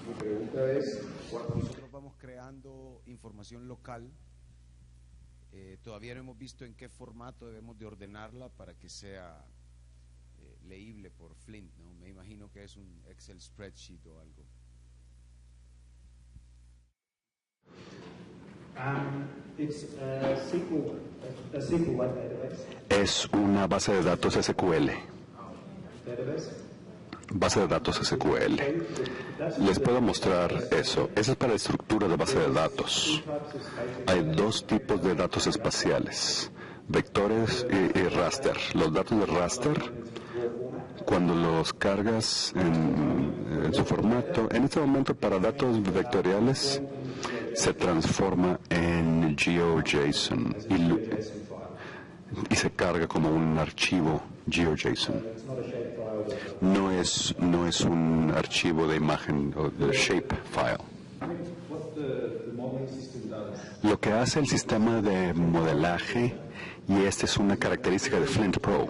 Mi pregunta es, cuando nosotros vamos creando información local, todavía no hemos visto en qué formato debemos de ordenarla para que sea leíble por Flint, ¿no? Me imagino que es un Excel spreadsheet o algo. Es una base de datos SQL. Base de datos SQL. Les puedo mostrar eso. Esa es para la estructura de base de datos. Hay dos tipos de datos espaciales, vectores y raster. Los datos de raster, cuando los cargas en su formato, en este momento para datos vectoriales, se transforma en GeoJSON y se carga como un archivo GeoJSON. No es un archivo de imagen o de shape file. Lo que hace el sistema de modelaje, y esta es una característica de Flint Pro,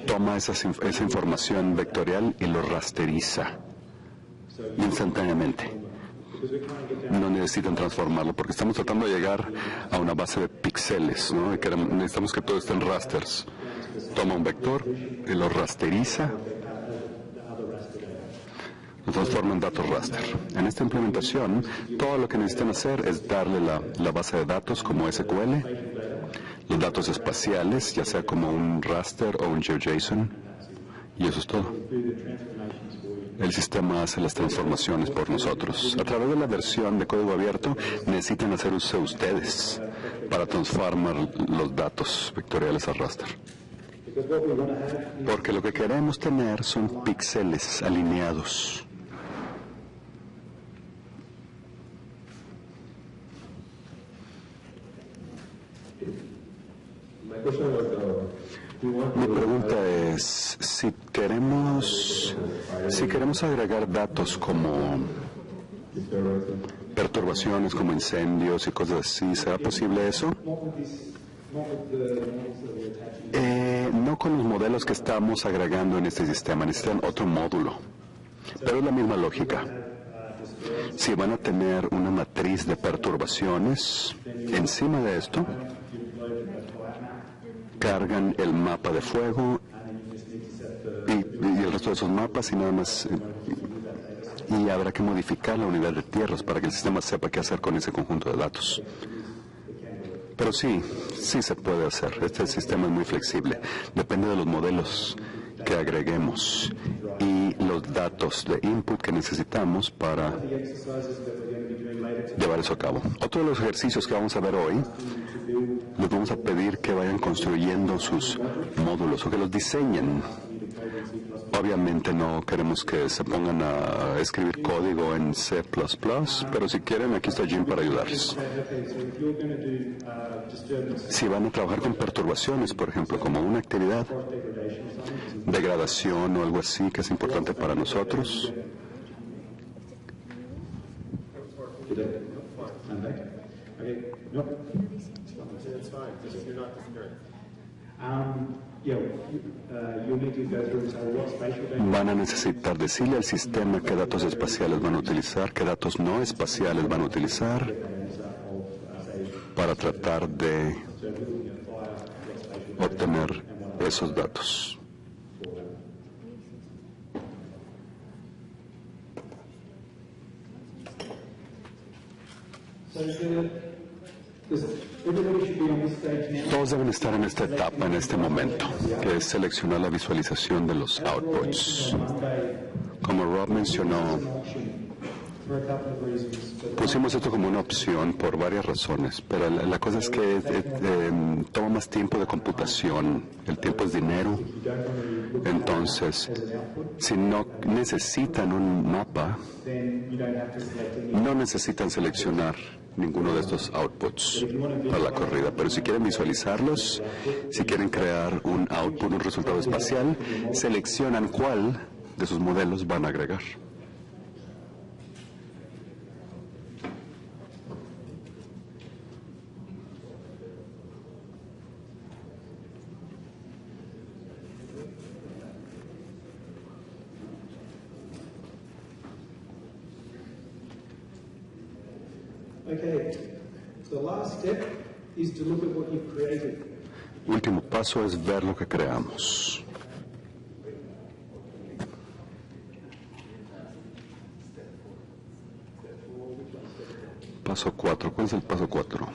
toma esa información vectorial y lo rasteriza instantáneamente. No necesitan transformarlo porque estamos tratando de llegar a una base de píxeles, ¿no? Y necesitamos que todo esté en rasters. Toma un vector y lo rasteriza, lo transforma en datos raster. En esta implementación, todo lo que necesitan hacer es darle la base de datos como SQL, los datos espaciales, ya sea como un raster o un GeoJSON, y eso es todo. El sistema hace las transformaciones por nosotros. A través de la versión de código abierto, necesitan hacer uso ustedes para transformar los datos vectoriales a raster. Porque lo que queremos tener son píxeles alineados. Mi pregunta es, si queremos agregar datos como perturbaciones, como incendios y cosas así, ¿será posible eso? No con los modelos que estamos agregando en este sistema, necesitan otro módulo, pero es la misma lógica. Si van a tener una matriz de perturbaciones, encima de esto, cargan el mapa de fuego y el resto de esos mapas y nada más. Y habrá que modificar la unidad de tierras para que el sistema sepa qué hacer con ese conjunto de datos. Pero sí se puede hacer. Este sistema es muy flexible. Depende de los modelos que agreguemos y los datos de input que necesitamos para llevar eso a cabo. Otro de los ejercicios que vamos a ver hoy, les vamos a pedir que vayan construyendo sus módulos o que los diseñen. Obviamente no queremos que se pongan a escribir código en C++, pero si quieren, aquí está Jim para ayudarles. Si van a trabajar con perturbaciones, por ejemplo, como una actividad, degradación o algo así que es importante para nosotros, van a necesitar decirle al sistema qué datos espaciales van a utilizar, qué datos no espaciales van a utilizar para tratar de obtener esos datos. Todos deben estar en esta etapa, en este momento, que es seleccionar la visualización de los outputs. Como Rob mencionó, pusimos esto como una opción por varias razones, pero la cosa es que toma más tiempo de computación, el tiempo es dinero, entonces si no necesitan un mapa, no necesitan seleccionar ninguno de estos outputs para la corrida, pero si quieren visualizarlos, si quieren crear un output, un resultado espacial, seleccionan cuál de sus modelos van a agregar. Último paso es ver lo que creamos. Paso 4. ¿Cuál es el paso 4?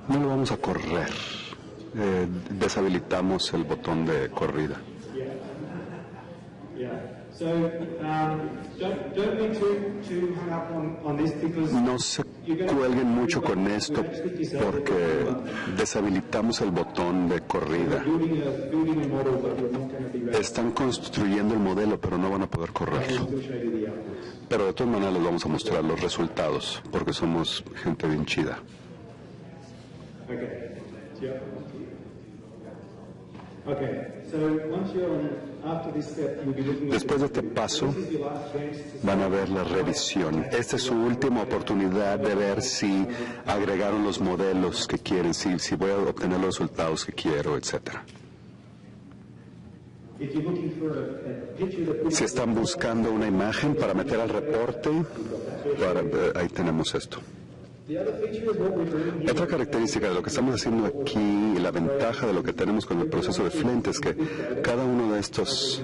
No lo vamos a correr. Deshabilitamos el botón de corrida. No se cuelguen mucho con esto porque deshabilitamos el botón de corrida. Están construyendo el modelo, pero no van a poder correrlo. Pero de todas maneras les vamos a mostrar los resultados porque somos gente bien chida. Después de este paso, van a ver la revisión. Esta es su última oportunidad de ver si agregaron los modelos que quieren, si voy a obtener los resultados que quiero, etc. Si están buscando una imagen para meter al reporte, ahí tenemos esto. Otra característica de lo que estamos haciendo aquí y la ventaja de lo que tenemos con el proceso de Flint es que cada uno de estos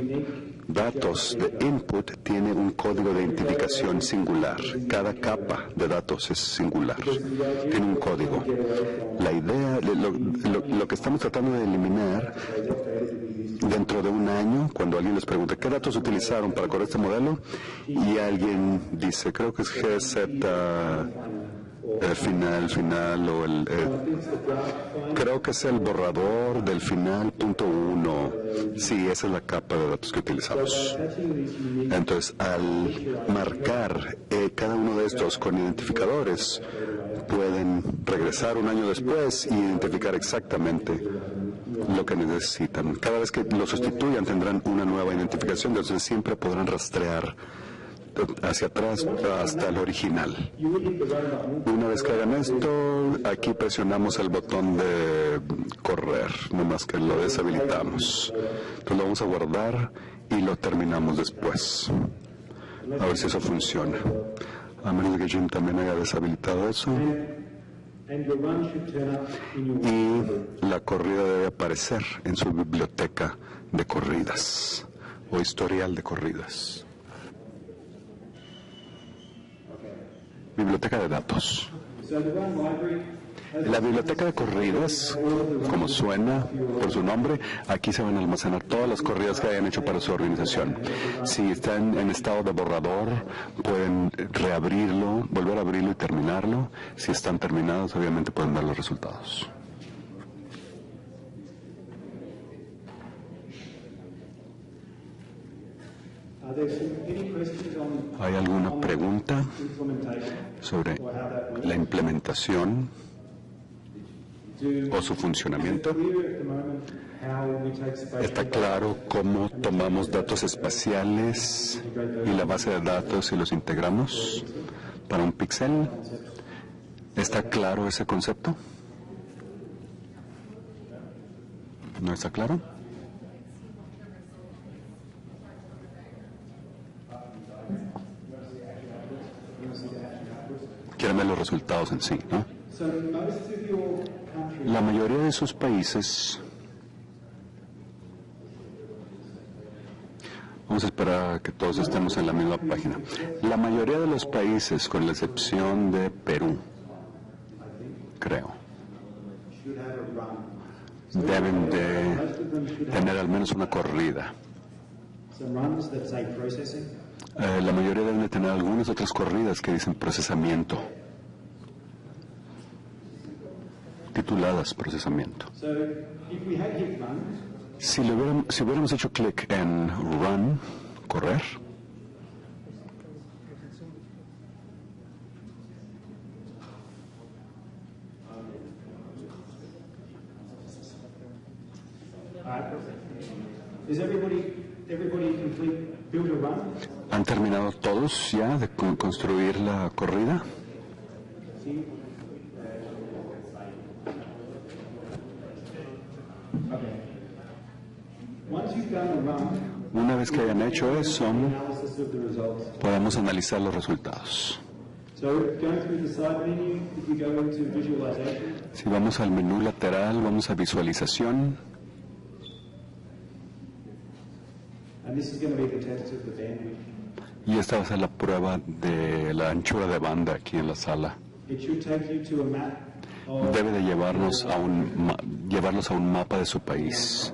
datos de input tiene un código de identificación singular. Cada capa de datos es singular, tiene un código. La idea, lo que estamos tratando de eliminar dentro de un año, cuando alguien les pregunte qué datos utilizaron para correr este modelo y alguien dice, creo que es GZ final o creo que es el borrador del final .1. Sí, esa es la capa de datos que utilizamos. Entonces, al marcar cada uno de estos con identificadores, pueden regresar un año después y identificar exactamente lo que necesitan. Cada vez que lo sustituyan tendrán una nueva identificación, entonces siempre podrán rastrear hacia atrás hasta el original. Una vez que hagan esto, aquí presionamos el botón de correr, nomás que lo deshabilitamos. Entonces lo vamos a guardar y lo terminamos después. A ver si eso funciona. A menos que Jim también haya deshabilitado eso. Y la corrida debe aparecer en su biblioteca de corridas o historial de corridas. Biblioteca de datos. La biblioteca de corridas, como suena por su nombre, aquí se van a almacenar todas las corridas que hayan hecho para su organización. Si están en estado de borrador, pueden reabrirlo, volver a abrirlo y terminarlo. Si están terminados, obviamente pueden ver los resultados. ¿Hay alguna pregunta sobre la implementación o su funcionamiento? ¿Está claro cómo tomamos datos espaciales y la base de datos y los integramos para un píxel? ¿Está claro ese concepto? ¿No está claro? Quieren ver los resultados en sí, ¿no? La mayoría de sus países, vamos a esperar a que todos estemos en la misma página. La mayoría de los países, con la excepción de Perú, creo, deben de tener al menos una corrida. La mayoría deben de tener algunas otras corridas que dicen procesamiento, tituladas procesamiento. Si hubiéramos hecho clic en Run, correr, ¿han terminado todos ya de construir la corrida? Una vez que hayan hecho eso, podemos analizar los resultados. Si vamos al menú lateral, vamos a visualización. Y esta va a ser la prueba de la anchura de banda aquí en la sala. Debe de llevarlos a un mapa de su país.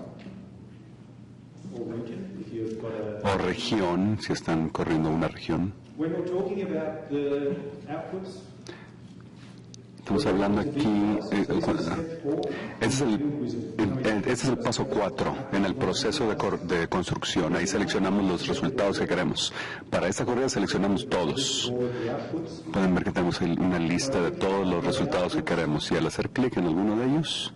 O región, si están corriendo una región. Estamos hablando aquí, ese es el paso 4 en el proceso de construcción. Ahí seleccionamos los resultados que queremos. Para esta corrida seleccionamos todos. Pueden ver que tenemos una lista de todos los resultados que queremos. Y al hacer clic en alguno de ellos,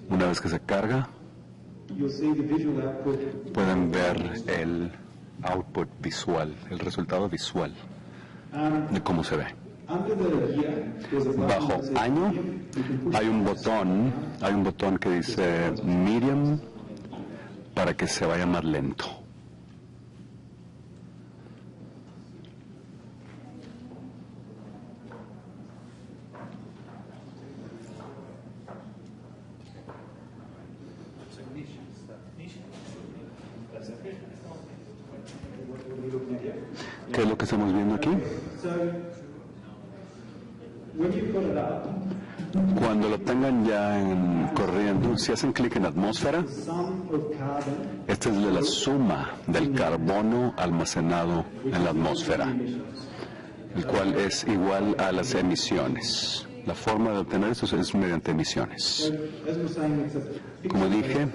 una vez que se carga, pueden ver el output visual, el resultado visual de cómo se ve. Bajo año hay un botón que dice medium para que se vaya más lento. ¿Qué es lo que estamos viendo aquí? Cuando lo tengan ya corriendo, si hacen clic en atmósfera, esta es la suma del carbono almacenado en la atmósfera, el cual es igual a las emisiones. La forma de obtener esto es mediante emisiones. Como dije,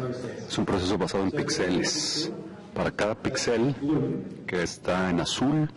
es un proceso basado en píxeles. Para cada píxel que está en azul,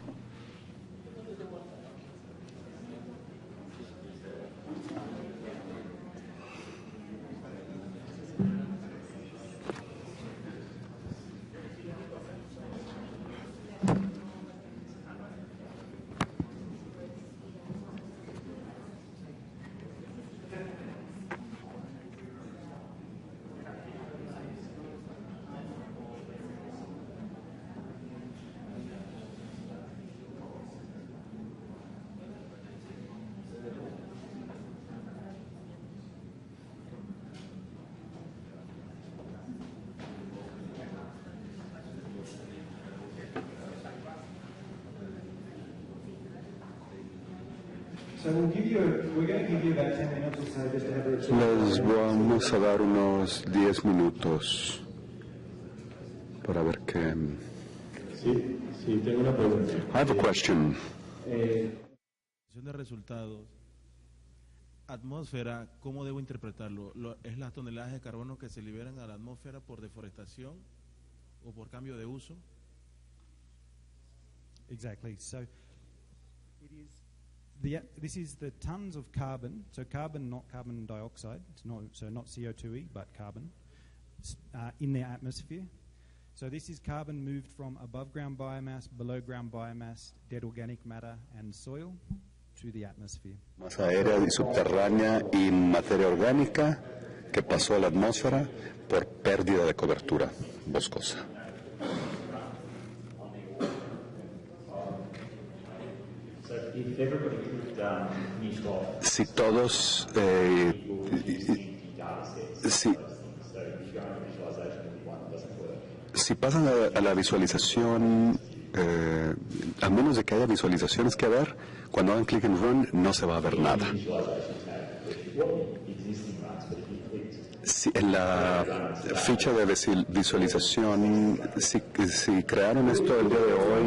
les vamos a dar unos 10 minutos para ver qué. Sí, tengo una pregunta. I have a question. De resultados. Atmósfera, ¿cómo debo interpretarlo? ¿Es las toneladas de carbono que se liberan a la atmósfera por deforestación o por cambio de uso? Exactly. So it is this is the tons of carbon. So carbon, not carbon dioxide. So not CO2e, but carbon in the atmosphere. So this is carbon moved from above ground biomass, below ground biomass, dead organic matter, and soil to the atmosphere. Masa aérea y subterránea y materia orgánica que pasó a la atmósfera por pérdida de cobertura boscosa. Si todos, si pasan a la visualización, a menos de que haya visualizaciones que ver, cuando hagan clic en Run no se va a ver nada. Si en la ficha de visualización, si crearon esto el día de hoy,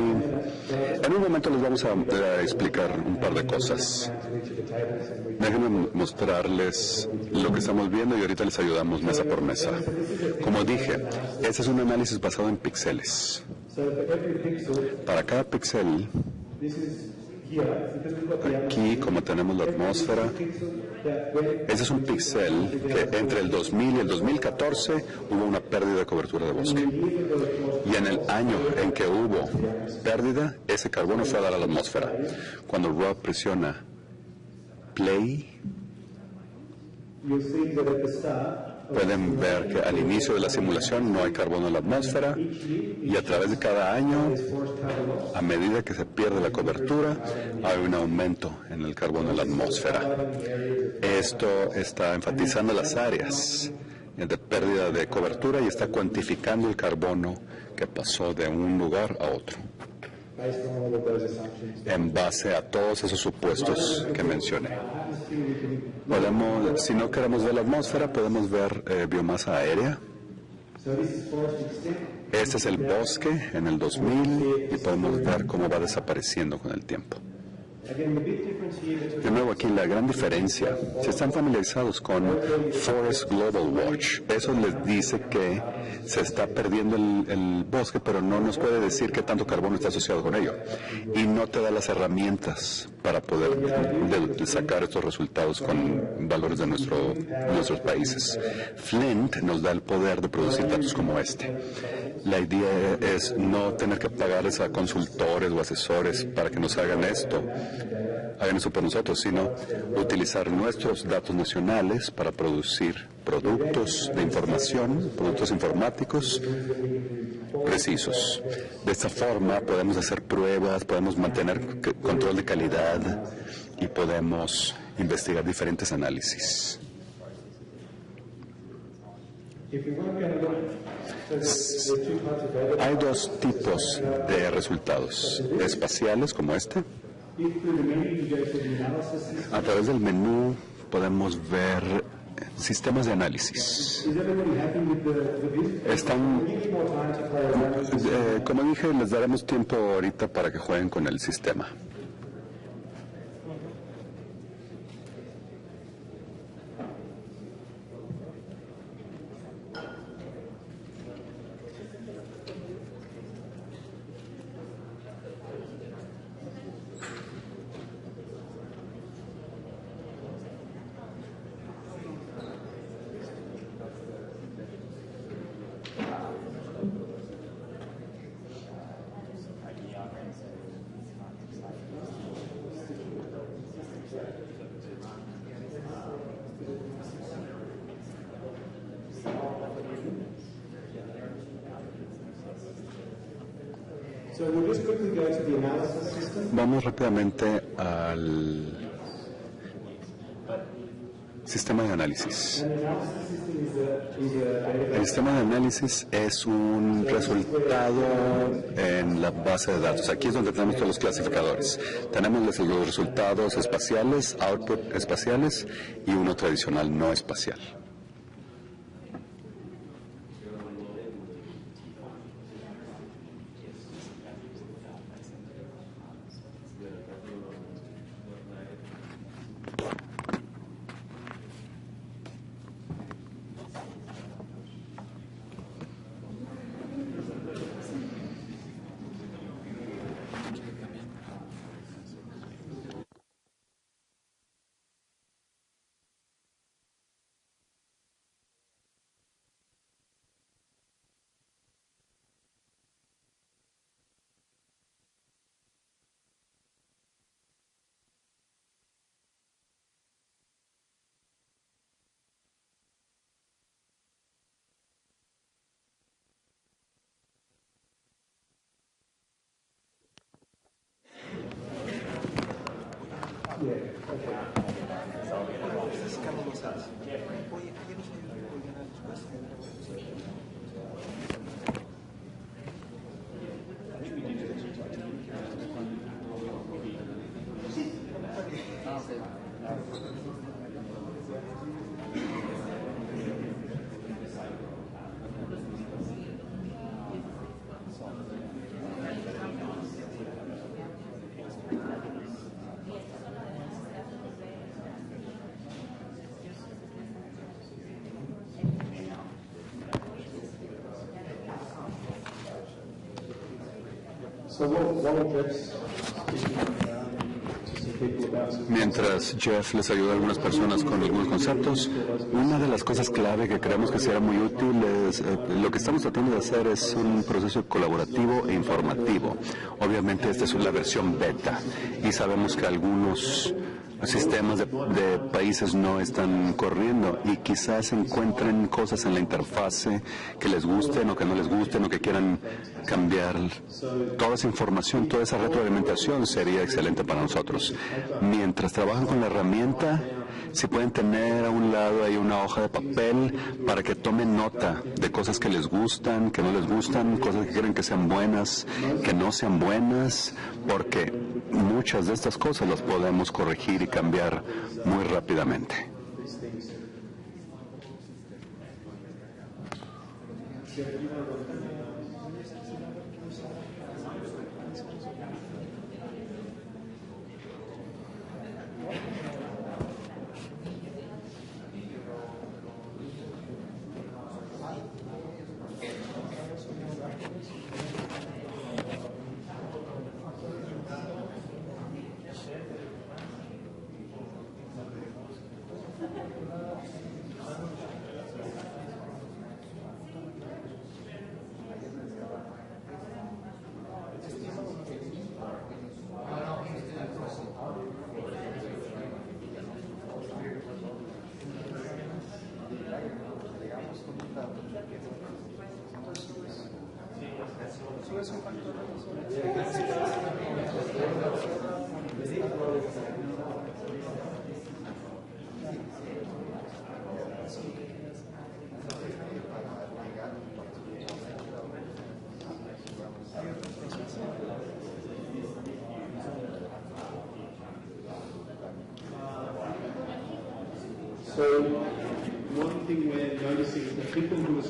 en un momento les vamos a explicar un par de cosas. Déjenme mostrarles lo que estamos viendo y ahorita les ayudamos mesa por mesa. Como dije, este es un análisis basado en píxeles. Para cada píxel, aquí como tenemos la atmósfera, ese es un píxel que entre el 2000 y el 2014 hubo una pérdida de cobertura de bosque. Y en el año en que hubo pérdida, ese carbono fue a dar a la atmósfera. Cuando Rob presiona play, pueden ver que al inicio de la simulación no hay carbono en la atmósfera y a través de cada año, a medida que se pierde la cobertura, hay un aumento en el carbono en la atmósfera. Esto está enfatizando las áreas de pérdida de cobertura y está cuantificando el carbono que pasó de un lugar a otro, en base a todos esos supuestos que mencioné. Si no queremos ver la atmósfera, podemos ver biomasa aérea. Este es el bosque en el 2000 y podemos ver cómo va desapareciendo con el tiempo. De nuevo aquí la gran diferencia, si están familiarizados con Forest Global Watch, eso les dice que se está perdiendo el bosque, pero no nos puede decir qué tanto carbono está asociado con ello. Y no te da las herramientas para poder sacar estos resultados con valores de nuestros países. Flint nos da el poder de producir datos como este. La idea es no tener que pagarles a consultores o asesores para que nos hagan esto por nosotros, sino utilizar nuestros datos nacionales para producir productos de información, productos informáticos precisos. De esta forma podemos hacer pruebas, podemos mantener control de calidad y podemos investigar diferentes análisis. Hay dos tipos de resultados, espaciales como este. A través del menú podemos ver sistemas de análisis. Están, como dije, les daremos tiempo ahorita para que jueguen con el sistema. Vamos rápidamente al sistema de análisis. El sistema de análisis es un resultado en la base de datos. Aquí es donde tenemos todos los clasificadores. Tenemos los resultados espaciales, output espaciales, y uno tradicional no espacial. Mientras Jeff les ayuda a algunas personas con algunos conceptos, una de las cosas clave que creemos que será muy útil es lo que estamos tratando de hacer es un proceso colaborativo e informativo. Obviamente esta es la versión beta y sabemos que algunos sistemas de países no están corriendo y quizás encuentren cosas en la interfase que les gusten o que no les gusten o que quieran cambiar. Toda esa información, toda esa retroalimentación sería excelente para nosotros. Mientras trabajan con la herramienta, si pueden tener a un lado ahí una hoja de papel para que tomen nota de cosas que les gustan, que no les gustan, cosas que quieren que sean buenas, que no sean buenas, porque muchas de estas cosas las podemos corregir y cambiar muy rápidamente.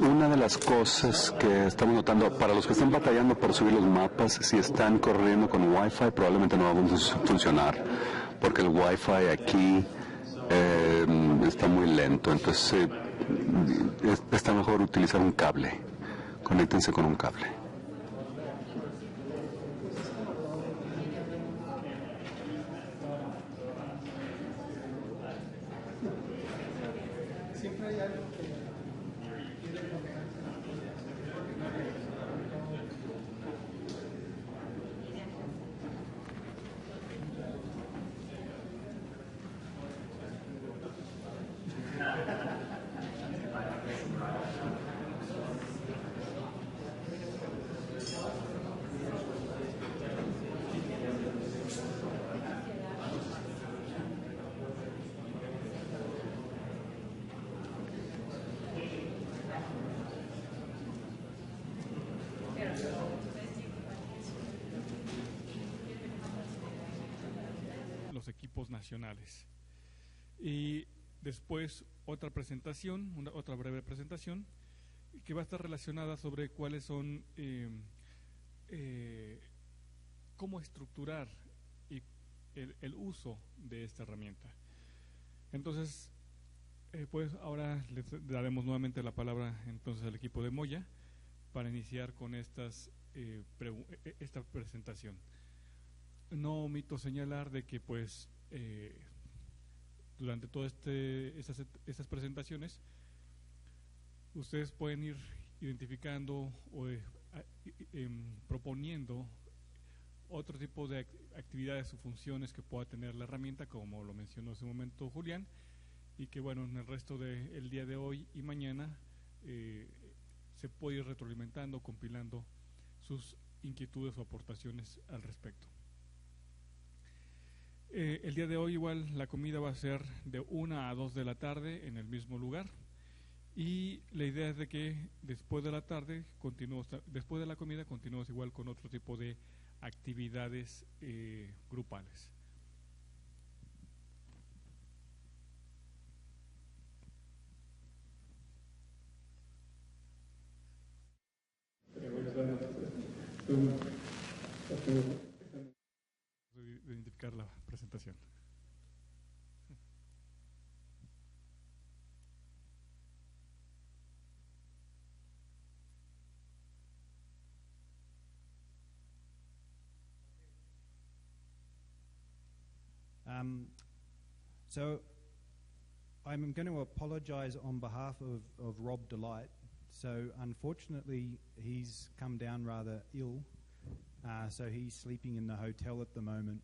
Una de las cosas que estamos notando, para los que están batallando por subir los mapas, si están corriendo con Wi-Fi, probablemente no va a funcionar, porque el Wi-Fi aquí está muy lento, entonces está mejor utilizar un cable. Conéctense con un cable. Los equipos nacionales. Y después otra presentación, otra breve presentación, que va a estar relacionada sobre cuáles son, cómo estructurar el uso de esta herramienta. Entonces, pues ahora le daremos nuevamente la palabra entonces al equipo de Moya para iniciar con esta presentación. No omito señalar de que pues durante todas estas presentaciones ustedes pueden ir identificando o proponiendo otro tipo de actividades o funciones que pueda tener la herramienta, como lo mencionó hace un momento Julián, y que bueno, en el resto del día de hoy y mañana se puede ir retroalimentando, compilando sus inquietudes o aportaciones al respecto. El día de hoy igual la comida va a ser de 1 a 2 de la tarde en el mismo lugar, y la idea es de que después de la tarde después de la comida continuemos igual con otro tipo de actividades grupales. Identificar la presentación. So I'm going to apologize on behalf of Rob Delight. So unfortunately, he's come down rather ill. So he's sleeping in the hotel at the moment.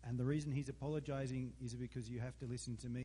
And the reason he's apologizing is because you have to listen to me.